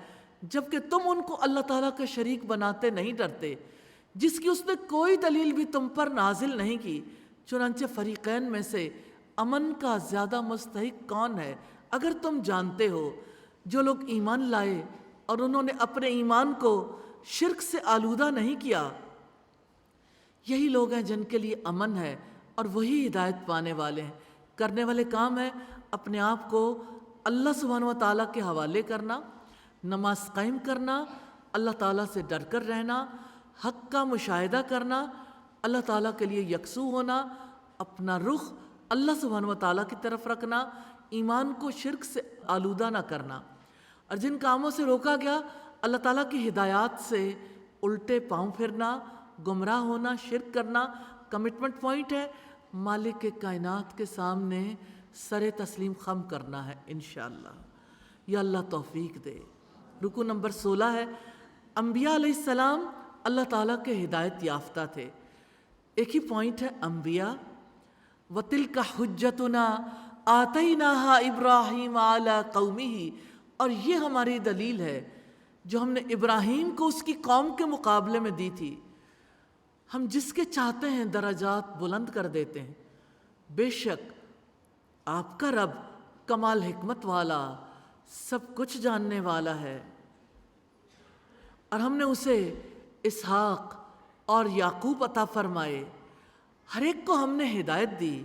جبکہ تم ان کو اللہ تعالیٰ کا شریک بناتے نہیں ڈرتے، جس کی اس نے کوئی دلیل بھی تم پر نازل نہیں کی. چنانچہ فریقین میں سے امن کا زیادہ مستحق کون ہے اگر تم جانتے ہو؟ جو لوگ ایمان لائے اور انہوں نے اپنے ایمان کو شرک سے آلودہ نہیں کیا، یہی لوگ ہیں جن کے لیے امن ہے اور وہی ہدایت پانے والے ہیں. کرنے والے کام ہے اپنے آپ کو اللہ سبحانہ و تعالیٰ کے حوالے کرنا، نماز قائم کرنا، اللہ تعالیٰ سے ڈر کر رہنا، حق کا مشاہدہ کرنا، اللہ تعالیٰ کے لیے یکسو ہونا، اپنا رخ اللہ سبحانہ و تعالیٰ کی طرف رکھنا، ایمان کو شرک سے آلودہ نہ کرنا. اور جن کاموں سے روکا گیا اللہ تعالیٰ کی ہدایات سے الٹے پاؤں پھرنا، گمراہ ہونا، شرک کرنا. کمٹمنٹ پوائنٹ ہے مالک کائنات کے سامنے سر تسلیم خم کرنا ہے انشاءاللہ. یا اللہ توفیق دے. رکو نمبر 16 ہے انبیاء علیہ السلام اللہ تعالیٰ کے ہدایت یافتہ تھے. ایک ہی پوائنٹ ہے انبیاء. وَتِلْكَ حُجَّتُنَا آتَيْنَاهَا إِبْرَاهِيمَ عَلَىٰ قَوْمِهِ، اور یہ ہماری دلیل ہے جو ہم نے ابراہیم کو اس کی قوم کے مقابلے میں دی تھی. ہم جس کے چاہتے ہیں درجات بلند کر دیتے ہیں. بے شک آپ کا رب کمال حکمت والا، سب کچھ جاننے والا ہے. اور ہم نے اسے اسحاق اور یعقوب عطا فرمائے. ہر ایک کو ہم نے ہدایت دی،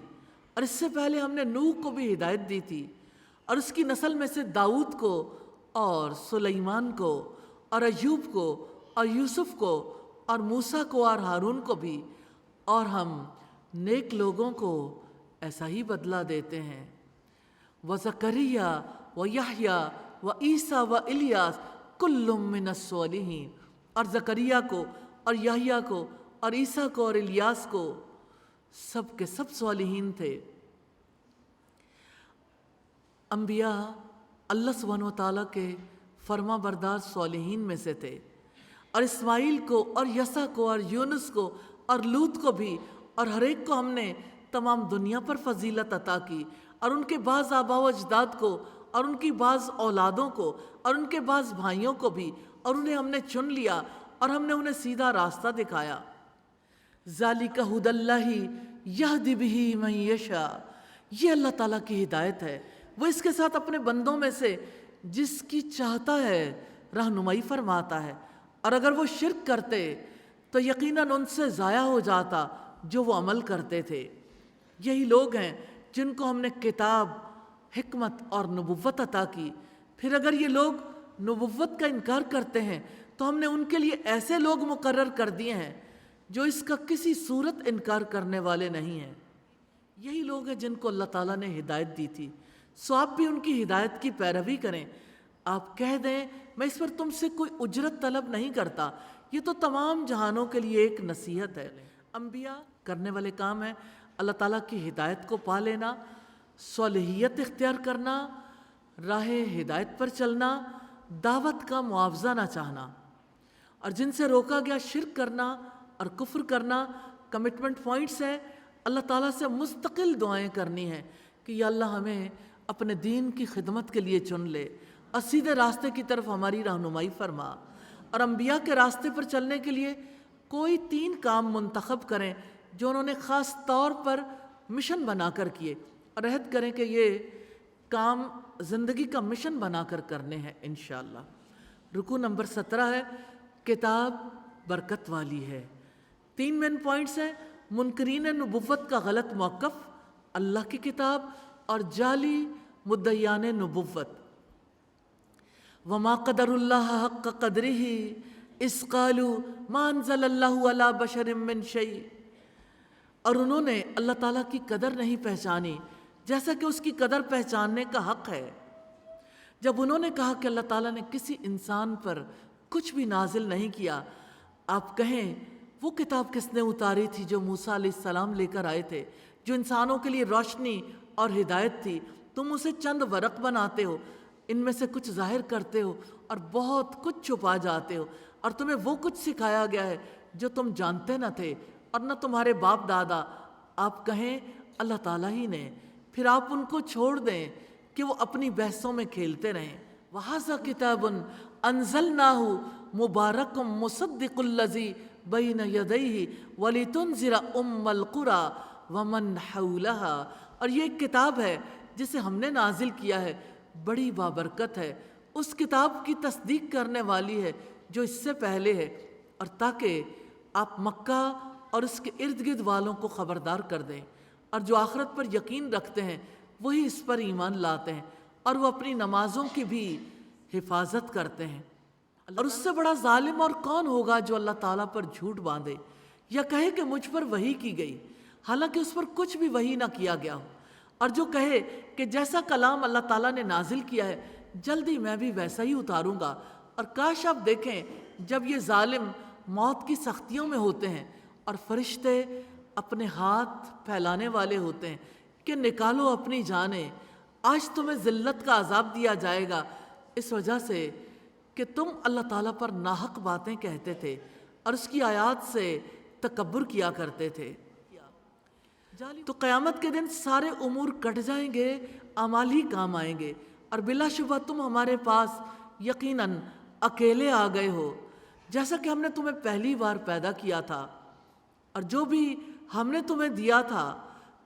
اور اس سے پہلے ہم نے نوح کو بھی ہدایت دی تھی، اور اس کی نسل میں سے داؤد کو اور سلیمان کو اور ایوب کو اور یوسف کو اور موسیٰ کو اور ہارون کو بھی. اور ہم نیک لوگوں کو ایسا ہی بدلہ دیتے ہیں. وَزَكَرِيَّا وَيَحْيَا وَعِيسَىٰ وَإِلْيَاسَ كُلٌّ مِّنَ الصَّالِحِينَ، اور زکریا کو اور یحییٰ کو اور عیسیٰ کو اور الیاس کو، سب کے سب صالحین تھے. انبیاء اللہ سبحانہ و تعالیٰ کے فرما بردار صالحین میں سے تھے. اور اسماعیل کو اور یسع کو اور یونس کو اور لوط کو بھی، اور ہر ایک کو ہم نے تمام دنیا پر فضیلت عطا کی. اور ان کے بعض آباء و اجداد کو اور ان کی بعض اولادوں کو اور ان کے بعض بھائیوں کو بھی، اور انہیں ہم نے چن لیا اور ہم نے انہیں سیدھا راستہ دکھایا. ذَلِكَ هُدَى اللَّهِ يَهْدِي بِهِ مَن يَشَاءُ، یہ اللہ تعالیٰ کی ہدایت ہے، وہ اس کے ساتھ اپنے بندوں میں سے جس کی چاہتا ہے رہنمائی فرماتا ہے. اور اگر وہ شرک کرتے تو یقیناً ان سے ضائع ہو جاتا جو وہ عمل کرتے تھے. یہی لوگ ہیں جن کو ہم نے کتاب، حکمت اور نبوت عطا کی. پھر اگر یہ لوگ نبوت کا انکار کرتے ہیں تو ہم نے ان کے لیے ایسے لوگ مقرر کر دیے ہیں جو اس کا کسی صورت انکار کرنے والے نہیں ہیں. یہی لوگ ہیں جن کو اللہ تعالیٰ نے ہدایت دی تھی سو آپ بھی ان کی ہدایت کی پیروی کریں۔ آپ کہہ دیں میں اس پر تم سے کوئی اجرت طلب نہیں کرتا، یہ تو تمام جہانوں کے لیے ایک نصیحت ہے۔ انبیاء کرنے والے کام ہیں اللہ تعالیٰ کی ہدایت کو پا لینا، صالحیت اختیار کرنا، راہ ہدایت پر چلنا، دعوت کا معاوضہ نہ چاہنا، اور جن سے روکا گیا شرک کرنا اور کفر کرنا۔ کمٹمنٹ پوائنٹس ہے، اللہ تعالیٰ سے مستقل دعائیں کرنی ہیں کہ یا اللہ ہمیں اپنے دین کی خدمت کے لیے چن لے اور سیدھے راستے کی طرف ہماری رہنمائی فرما، اور انبیاء کے راستے پر چلنے کے لیے کوئی 3 کام منتخب کریں جو انہوں نے خاص طور پر مشن بنا کر کیے، اور عہد کریں کہ یہ کام زندگی کا مشن بنا کر کرنے ہیں انشاءاللہ۔ رکوع نمبر 17 ہے، کتاب برکت والی ہے۔ 3 مین پوائنٹس ہیں، منکرین نبوت کا غلط موقف، اللہ کی کتاب اور جعلی مدعیان نبوت۔ وما قدر اللہ حق قدرہ اذ قالوا ما انزل اللہ علی بشر من شیء، اور انہوں نے اللہ تعالیٰ کی قدر نہیں پہچانی جیسا کہ اس کی قدر پہچاننے کا حق ہے۔ جب انہوں نے کہا کہ اللہ تعالیٰ نے کسی انسان پر کچھ بھی نازل نہیں کیا، آپ کہیں وہ کتاب کس نے اتاری تھی جو موسیٰ علیہ السلام لے کر آئے تھے، جو انسانوں کے لیے روشنی اور ہدایت تھی؟ تم اسے چند ورق بناتے ہو، ان میں سے کچھ ظاہر کرتے ہو اور بہت کچھ چھپا جاتے ہو، اور تمہیں وہ کچھ سکھایا گیا ہے جو تم جانتے نہ تھے اور نہ تمہارے باپ دادا۔ آپ کہیں اللہ تعالیٰ ہی نے، پھر آپ ان کو چھوڑ دیں کہ وہ اپنی بحثوں میں کھیلتے رہیں۔ وَهَذَا كِتَابٌ أَنزَلْنَاهُ مُبَارَكٌ مُصَدِّقُ الَّذِي بَيْنَ يَدَيْهِ وَلِتُنذِرَ أُمَّ الْقُرَىٰ وَمَنْ حَوْلَهَا، اور یہ ایک کتاب ہے جسے ہم نے نازل کیا ہے، بڑی بابرکت ہے، اس کتاب کی تصدیق کرنے والی ہے جو اس سے پہلے ہے، اور تاکہ آپ مکہ اور اس کے ارد گرد والوں کو خبردار کر دیں، اور جو آخرت پر یقین رکھتے ہیں وہی اس پر ایمان لاتے ہیں، اور وہ اپنی نمازوں کی بھی حفاظت کرتے ہیں۔ اور اس سے بڑا ظالم اور کون ہوگا جو اللہ تعالیٰ پر جھوٹ باندھے یا کہے کہ مجھ پر وحی کی گئی، حالانکہ اس پر کچھ بھی وحی نہ کیا گیا ہو، اور جو کہے کہ جیسا کلام اللہ تعالیٰ نے نازل کیا ہے جلدی میں بھی ویسا ہی اتاروں گا۔ اور کاش آپ دیکھیں جب یہ ظالم موت کی سختیوں میں ہوتے ہیں اور فرشتے اپنے ہاتھ پھیلانے والے ہوتے ہیں کہ نکالو اپنی جانیں، آج تمہیں ذلت کا عذاب دیا جائے گا اس وجہ سے کہ تم اللہ تعالیٰ پر ناحق باتیں کہتے تھے اور اس کی آیات سے تکبر کیا کرتے تھے۔ تو قیامت کے دن سارے امور کٹ جائیں گے، اعمال ہی کام آئیں گے، اور بلا شبہ تم ہمارے پاس یقیناً اکیلے آ گئے ہو، جیسا کہ ہم نے تمہیں پہلی بار پیدا کیا تھا، اور جو بھی ہم نے تمہیں دیا تھا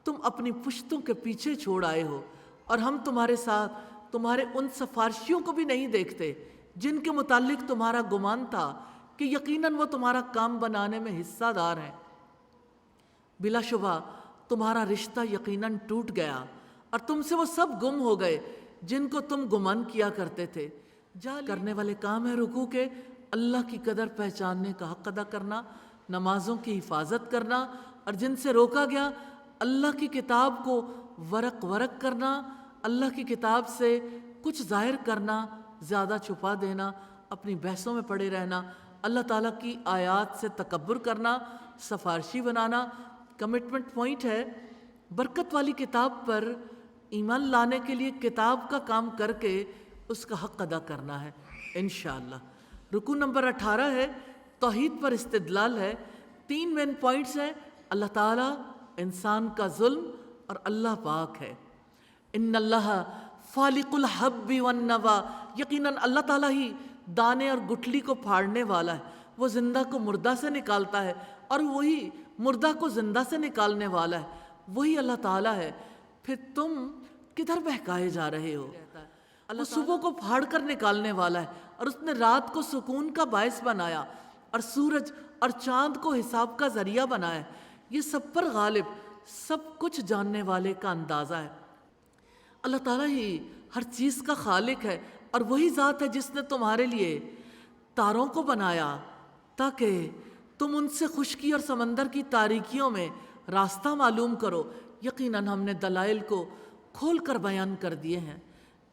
تم اپنی پشتوں کے پیچھے چھوڑ آئے ہو، اور ہم تمہارے ساتھ تمہارے ان سفارشیوں کو بھی نہیں دیکھتے جن کے متعلق تمہارا گمان تھا کہ یقیناً وہ تمہارا کام بنانے میں حصہ دار ہیں۔ بلا شبہ تمہارا رشتہ یقیناً ٹوٹ گیا اور تم سے وہ سب گم ہو گئے جن کو تم گمان کیا کرتے تھے۔ کرنے والے کام ہے رکوع کے، اللہ کی قدر پہچاننے کا حق ادا کرنا، نمازوں کی حفاظت کرنا، اور جن سے روکا گیا اللہ کی کتاب کو ورق ورق کرنا، اللہ کی کتاب سے کچھ ظاہر کرنا، زیادہ چھپا دینا، اپنی بحثوں میں پڑے رہنا، اللہ تعالیٰ کی آیات سے تکبر کرنا، سفارشی بنانا۔ کمٹمنٹ پوائنٹ ہے، برکت والی کتاب پر ایمان لانے کے لیے کتاب کا کام کر کے اس کا حق ادا کرنا ہے انشاءاللہ۔ رکوع نمبر 18 ہے، توحید پر استدلال ہے۔ 3 مین پوائنٹس ہیں، اللہ تعالیٰ، انسان کا ظلم، اور اللہ پاک ہے۔ ان اللہ فالق الحب والنوا، یقیناً اللہ تعالیٰ ہی دانے اور گٹھلی کو پھاڑنے والا ہے، وہ زندہ کو مردہ سے نکالتا ہے اور وہی مردہ کو زندہ سے نکالنے والا ہے، وہی اللہ تعالیٰ ہے۔ پھر تم کدھر بہکائے جا رہے ہو؟ وہ صبح کو پھاڑ کر نکالنے والا ہے، اور اس نے رات کو سکون کا باعث بنایا اور سورج اور چاند کو حساب کا ذریعہ بنایا، یہ سب پر غالب، سب کچھ جاننے والے کا اندازہ ہے۔ اللہ تعالیٰ ہی ہر چیز کا خالق ہے، اور وہی ذات ہے جس نے تمہارے لیے تاروں کو بنایا تاکہ تم ان سے خشکی اور سمندر کی تاریکیوں میں راستہ معلوم کرو۔ یقیناً ہم نے دلائل کو کھول کر بیان کر دیے ہیں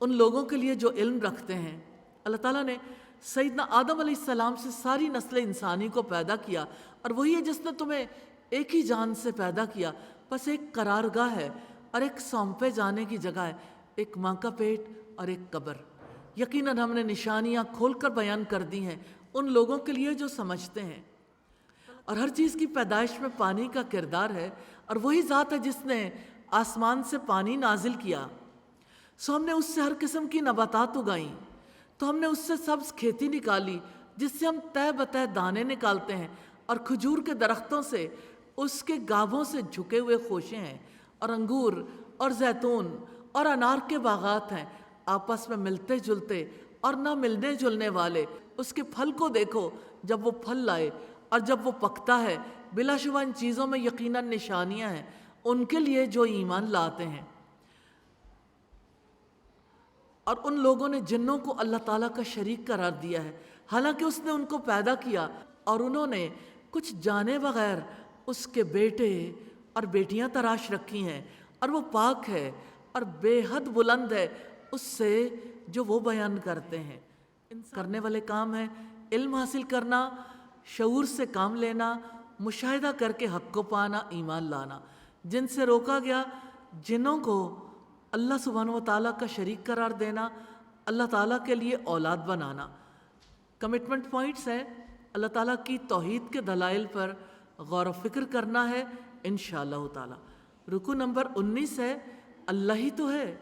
ان لوگوں کے لیے جو علم رکھتے ہیں۔ اللہ تعالیٰ نے سیدنا آدم علیہ السلام سے ساری نسل انسانی کو پیدا کیا، اور وہی ہے جس نے تمہیں ایک ہی جان سے پیدا کیا، بس ایک قرارگاہ ہے اور ایک سونپے جانے کی جگہ ہے، ایک ماں کا پیٹ اور ایک قبر۔ یقیناً ہم نے نشانیاں کھول کر بیان کر دی ہیں ان لوگوں کے لیے جو سمجھتے ہیں۔ اور ہر چیز کی پیدائش میں پانی کا کردار ہے، اور وہی ذات ہے جس نے آسمان سے پانی نازل کیا، سو ہم نے اس سے ہر قسم کی نباتات اگائیں، تو ہم نے اس سے سبز کھیتی نکالی جس سے ہم تہ بتہ دانے نکالتے ہیں، اور کھجور کے درختوں سے اس کے گاھوں سے جھکے ہوئے خوشے ہیں، اور انگور اور زیتون اور انار کے باغات ہیں، آپس میں ملتے جلتے اور نہ ملنے جلنے والے۔ اس کے پھل کو دیکھو جب وہ پھل لائے اور جب وہ پکتا ہے، بلا شبہ ان چیزوں میں یقیناً نشانیاں ہیں ان کے لیے جو ایمان لاتے ہیں۔ اور ان لوگوں نے جنوں کو اللہ تعالیٰ کا شریک قرار دیا ہے، حالانکہ اس نے ان کو پیدا کیا، اور انہوں نے کچھ جانے بغیر اس کے بیٹے اور بیٹیاں تراش رکھی ہیں، اور وہ پاک ہے اور بے حد بلند ہے اس سے جو وہ بیان کرتے ہیں۔ کرنے والے کام ہیں علم حاصل کرنا، شعور سے کام لینا، مشاہدہ کر کے حق کو پانا، ایمان لانا۔ جن سے روکا گیا جنوں کو اللہ سبحانہ و تعالیٰ کا شریک قرار دینا، اللہ تعالیٰ کے لیے اولاد بنانا۔ کمٹمنٹ پوائنٹس ہیں، اللہ تعالیٰ کی توحید کے دلائل پر غور و فکر کرنا ہے انشاءاللہ تعالیٰ۔ رکو نمبر 19 ہے اللہ ہی تو ہے۔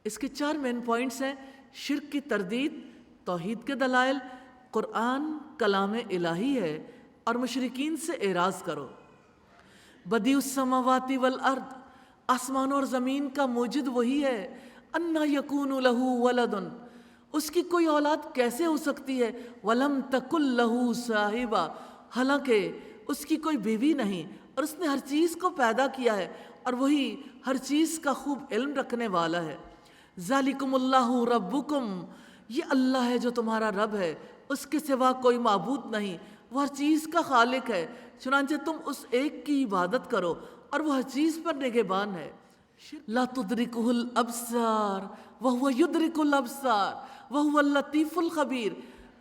اس کے 4 مین پوائنٹس ہیں: شرک کی تردید، توحید کے دلائل، قرآن کلام الہی ہے، اور مشرکین سے اعراض کرو۔ بدیع السماوات والارض، آسمانوں اور زمین کا موجد وہی ہے۔ انا یکون لہ ولد، اس کی کوئی اولاد کیسے ہو سکتی ہے؟ ولم تکن لہ صاحبہ، حالانکہ اس کی کوئی بیوی نہیں، اور اس نے ہر چیز کو پیدا کیا ہے، اور وہی ہر چیز کا خوب علم رکھنے والا ہے۔ ذالکم اللہ ربکم، یہ اللہ ہے جو تمہارا رب ہے، اس کے سوا کوئی معبود نہیں، وہ ہر چیز کا خالق ہے، چنانچہ تم اس ایک کی عبادت کرو، اور وہ ہر چیز پر نگہبان ہے۔ لا تدرکہ الابصار وہو یدرک الابصار وہو اللطیف الخبیر،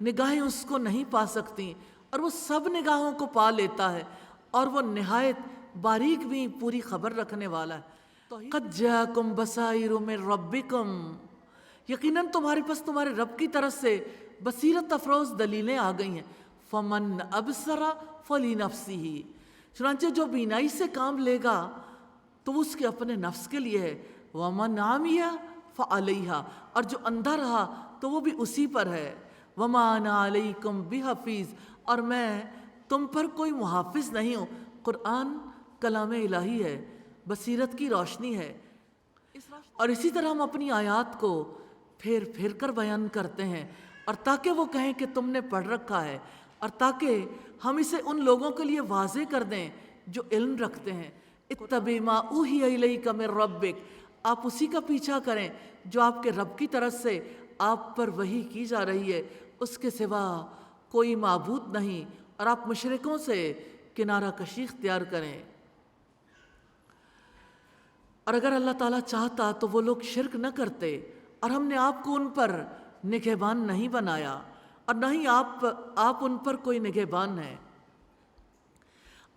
نگاہیں اس کو نہیں پا سکتی اور وہ سب نگاہوں کو پا لیتا ہے، اور وہ نہایت باریک بھی پوری خبر رکھنے والا ہے۔ قد جاءکم بصائر من ربکم، یقیناً تمہارے پاس تمہارے رب کی طرف سے بصیرت افروز دلیلیں آ گئی ہیں۔ فمن ابصر فلنفسہ، چنانچہ جو بینائی سے کام لے گا تو وہ اس کے اپنے نفس کے لیے ہے۔ ومن عمی فعلیہا، اور جو اندھا رہا تو وہ بھی اسی پر ہے۔ وما انا علیکم بحفیظ، اور میں تم پر کوئی محافظ نہیں ہوں۔ قرآن کلام الہی ہے، بصیرت کی روشنی ہے، اور اسی طرح ہم اپنی آیات کو پھیر پھیر کر بیان کرتے ہیں، اور تاکہ وہ کہیں کہ تم نے پڑھ رکھا ہے، اور تاکہ ہم اسے ان لوگوں کے لیے واضح کر دیں جو علم رکھتے ہیں۔ اتبع ما اوحی الیک من ربک، آپ اسی کا پیچھا کریں جو آپ کے رب کی طرف سے آپ پر وحی کی جا رہی ہے، اس کے سوا کوئی معبود نہیں، اور آپ مشرکوں سے کنارہ کشی اختیار کریں۔ اور اگر اللہ تعالیٰ چاہتا تو وہ لوگ شرک نہ کرتے، اور ہم نے آپ کو ان پر نگہبان نہیں بنایا، اور نہ ہی آپ ان پر کوئی نگہبان ہے۔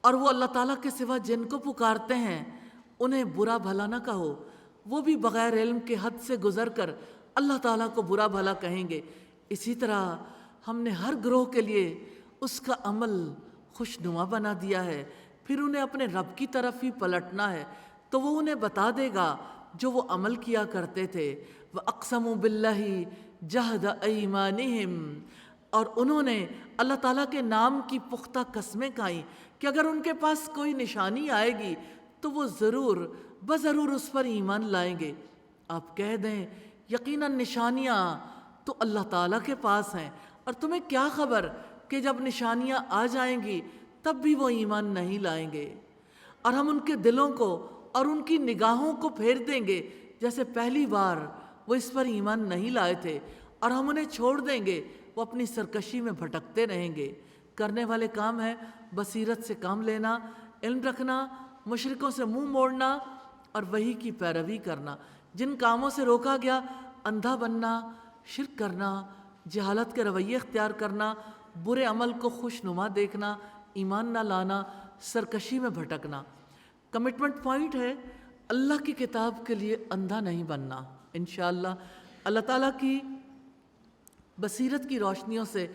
اور وہ اللہ تعالیٰ کے سوا جن کو پکارتے ہیں انہیں برا بھلا نہ کہو، وہ بھی بغیر علم کے حد سے گزر کر اللہ تعالیٰ کو برا بھلا کہیں گے۔ اسی طرح ہم نے ہر گروہ کے لیے اس کا عمل خوشنما بنا دیا ہے، پھر انہیں اپنے رب کی طرف ہی پلٹنا ہے، تو وہ انہیں بتا دے گا جو وہ عمل کیا کرتے تھے۔ وَأَقْسَمُوا بِاللَّهِ جَهْدَ أَيْمَانِهِمْ، اور انہوں نے اللہ تعالیٰ کے نام کی پختہ قسمیں کھائیں کہ اگر ان کے پاس کوئی نشانی آئے گی تو وہ ضرور بضرور اس پر ایمان لائیں گے۔ آپ کہہ دیں یقیناً نشانیاں تو اللہ تعالیٰ کے پاس ہیں، اور تمہیں کیا خبر کہ جب نشانیاں آ جائیں گی تب بھی وہ ایمان نہیں لائیں گے، اور ہم ان کے دلوں کو اور ان کی نگاہوں کو پھیر دیں گے جیسے پہلی بار وہ اس پر ایمان نہیں لائے تھے، اور ہم انہیں چھوڑ دیں گے، وہ اپنی سرکشی میں بھٹکتے رہیں گے۔ کرنے والے کام ہے بصیرت سے کام لینا، علم رکھنا، مشرکوں سے منہ موڑنا، اور وہی کی پیروی کرنا. جن کاموں سے روکا گیا، اندھا بننا، شرک کرنا، جہالت کے رویے اختیار کرنا، برے عمل کو خوشنما دیکھنا، ایمان نہ لانا، سرکشی میں بھٹکنا. کمٹمنٹ پوائنٹ ہے اللہ کی کتاب کے لیے اندھا نہیں بننا. انشاءاللہ اللہ تعالیٰ کی بصیرت کی روشنیوں سے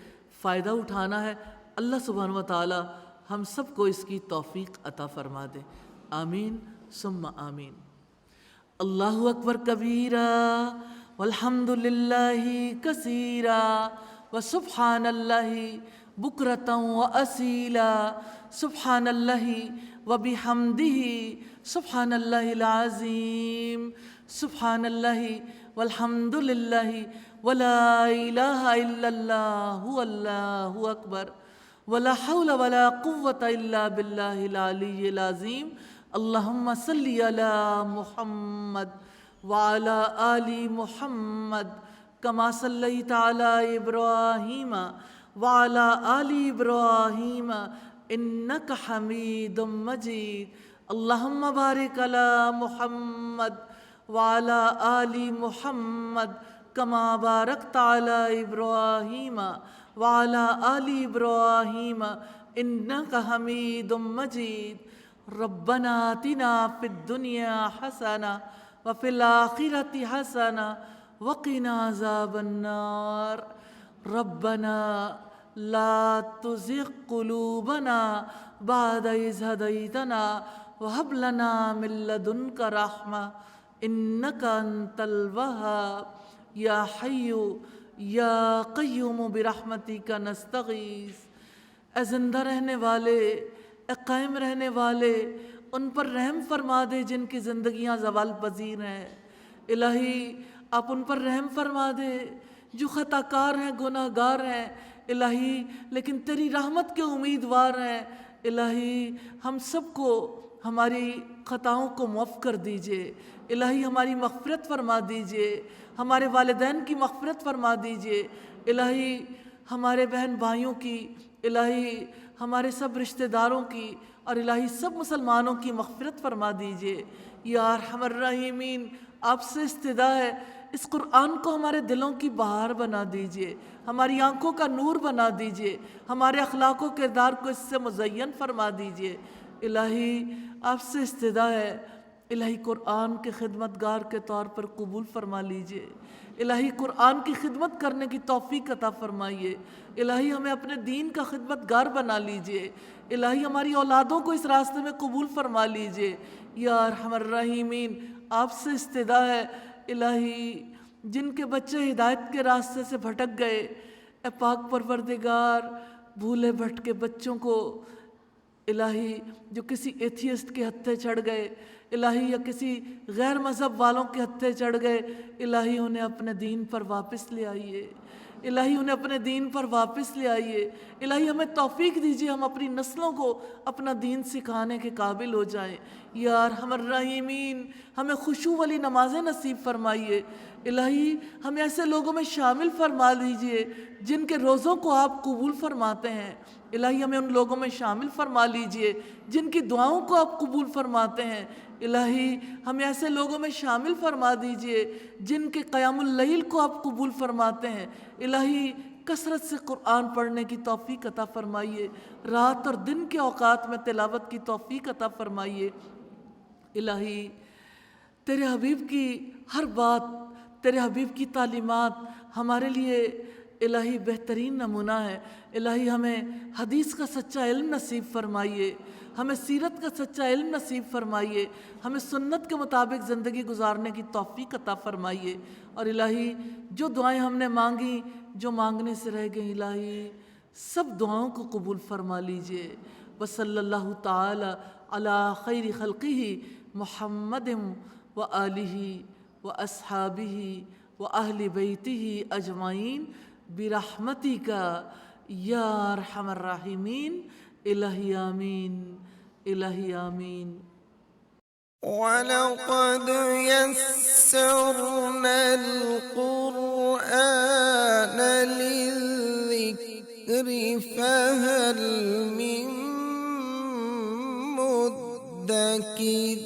فائدہ اٹھانا ہے. اللہ سبحانہ و تعالی ہم سب کو اس کی توفیق عطا فرما دے. آمین ثم آمین. اللہ اکبر کبیرا والحمد للہ کثیرا وسبحان اللہ بکرۃ واسیلا. سبحان اللہ وبحمدہ سبحان اللہ العظیم. سبحان اللہ والحمد للہ ولا الہ الا اللہ واللہ اکبر ولا حول ولا قوة الا باللہ العلی العظیم. اللہم صلی علی محمد وعلی آل محمد کما صلیت علی ابراہیم وعلی آل ابراہیم انک حمید مجید. اللہم بارک علی محمد وعلی آل محمد کما بارکت علی ابراہیم وعلی آل ابراہیم انک حمید مجید. ربنا آتنا فی الدنیا حسنہ وفی الآخرۃ حسنہ وقنا عذاب النار. ربنا لا تزغ قلوبنا بعد إذ هديتنا وهب لنا من لدنك رحمة إنك أنت الوهاب. یا حی یا قیوم برحمتک نستغیث. اے زندہ رہنے والے، اے قائم رہنے والے، ان پر رحم فرما دے جن کی زندگیاں زوال پذیر ہیں. الہی آپ ان پر رحم فرما دے جو خطا کار ہیں، گناہ گار ہیں الہی، لیکن تیری رحمت کے امیدوار ہیں. الہی ہم سب کو ہماری خطاؤں کو معاف کر دیجئے. الہی ہماری مغفرت فرما دیجئے، ہمارے والدین کی مغفرت فرما دیجئے. الہی ہمارے بہن بھائیوں کی، الہی ہمارے سب رشتہ داروں کی، اور الہی سب مسلمانوں کی مغفرت فرما دیجئے. یا ارحم الراحمین آپ سے استدعا ہے اس قرآن کو ہمارے دلوں کی بہار بنا دیجئے، ہماری آنکھوں کا نور بنا دیجئے، ہمارے اخلاق و کردار کو اس سے مزین فرما دیجئے. الہی آپ سے استدعا ہے الہی قرآن کے خدمتگار کے طور پر قبول فرما لیجئے. الہی قرآن کی خدمت کرنے کی توفیق عطا فرمائیے. الہی ہمیں اپنے دین کا خدمتگار بنا لیجئے. الہی ہماری اولادوں کو اس راستے میں قبول فرما لیجئے. یا ارحم الراحمین آپ سے استدعا ہے الہی جن کے بچے ہدایت کے راستے سے بھٹک گئے، اے پاک پروردگار بھولے بھٹکے بچوں کو الہی جو کسی ایتھیسٹ کے ہتھے چڑھ گئے الہی، یا کسی غیر مذہب والوں کے ہتھے چڑھ گئے الہی، انہیں اپنے دین پر واپس لے آئیے. الہی انہیں اپنے دین پر واپس لے آئیے. الہی ہمیں توفیق دیجیے ہم اپنی نسلوں کو اپنا دین سکھانے کے قابل ہو جائیں. یا ارحم الراحمین ہمیں خشوع والی نمازیں نصیب فرمائیے. الہی ہمیں ایسے لوگوں میں شامل فرما لیجیے جن کے روزوں کو آپ قبول فرماتے ہیں. الہی ہمیں ان لوگوں میں شامل فرما لیجیے جن کی دعاؤں کو آپ قبول فرماتے ہیں. الہی ہمیں ایسے لوگوں میں شامل فرما دیجئے جن کے قیام اللیل کو آپ قبول فرماتے ہیں. الہی کثرت سے قرآن پڑھنے کی توفیق عطا فرمائیے، رات اور دن کے اوقات میں تلاوت کی توفیق عطا فرمائیے. الہی تیرے حبیب کی ہر بات، تیرے حبیب کی تعلیمات ہمارے لیے الہی بہترین نمونہ ہے. الہی ہمیں حدیث کا سچا علم نصیب فرمائیے، ہمیں سیرت کا سچا علم نصیب فرمائیے، ہمیں سنت کے مطابق زندگی گزارنے کی توفیق عطا فرمائیے. اور الہی جو دعائیں ہم نے مانگی، جو مانگنے سے رہ گئیں، الہی سب دعاؤں کو قبول فرما لیجئے. وصلی اللہ تعالی علی خیر خلقہ محمد وآلہ واصحابہ واہل بیتہ اجمعین برحمتک یا ارحم الراحمین. الہی آمین، الہی آمین. وَلَقَدْ يَسَّرْنَا الْقُرْآنَ لِلذِّكْرِ فَهَلْ مِن مُّدَّكِرٍ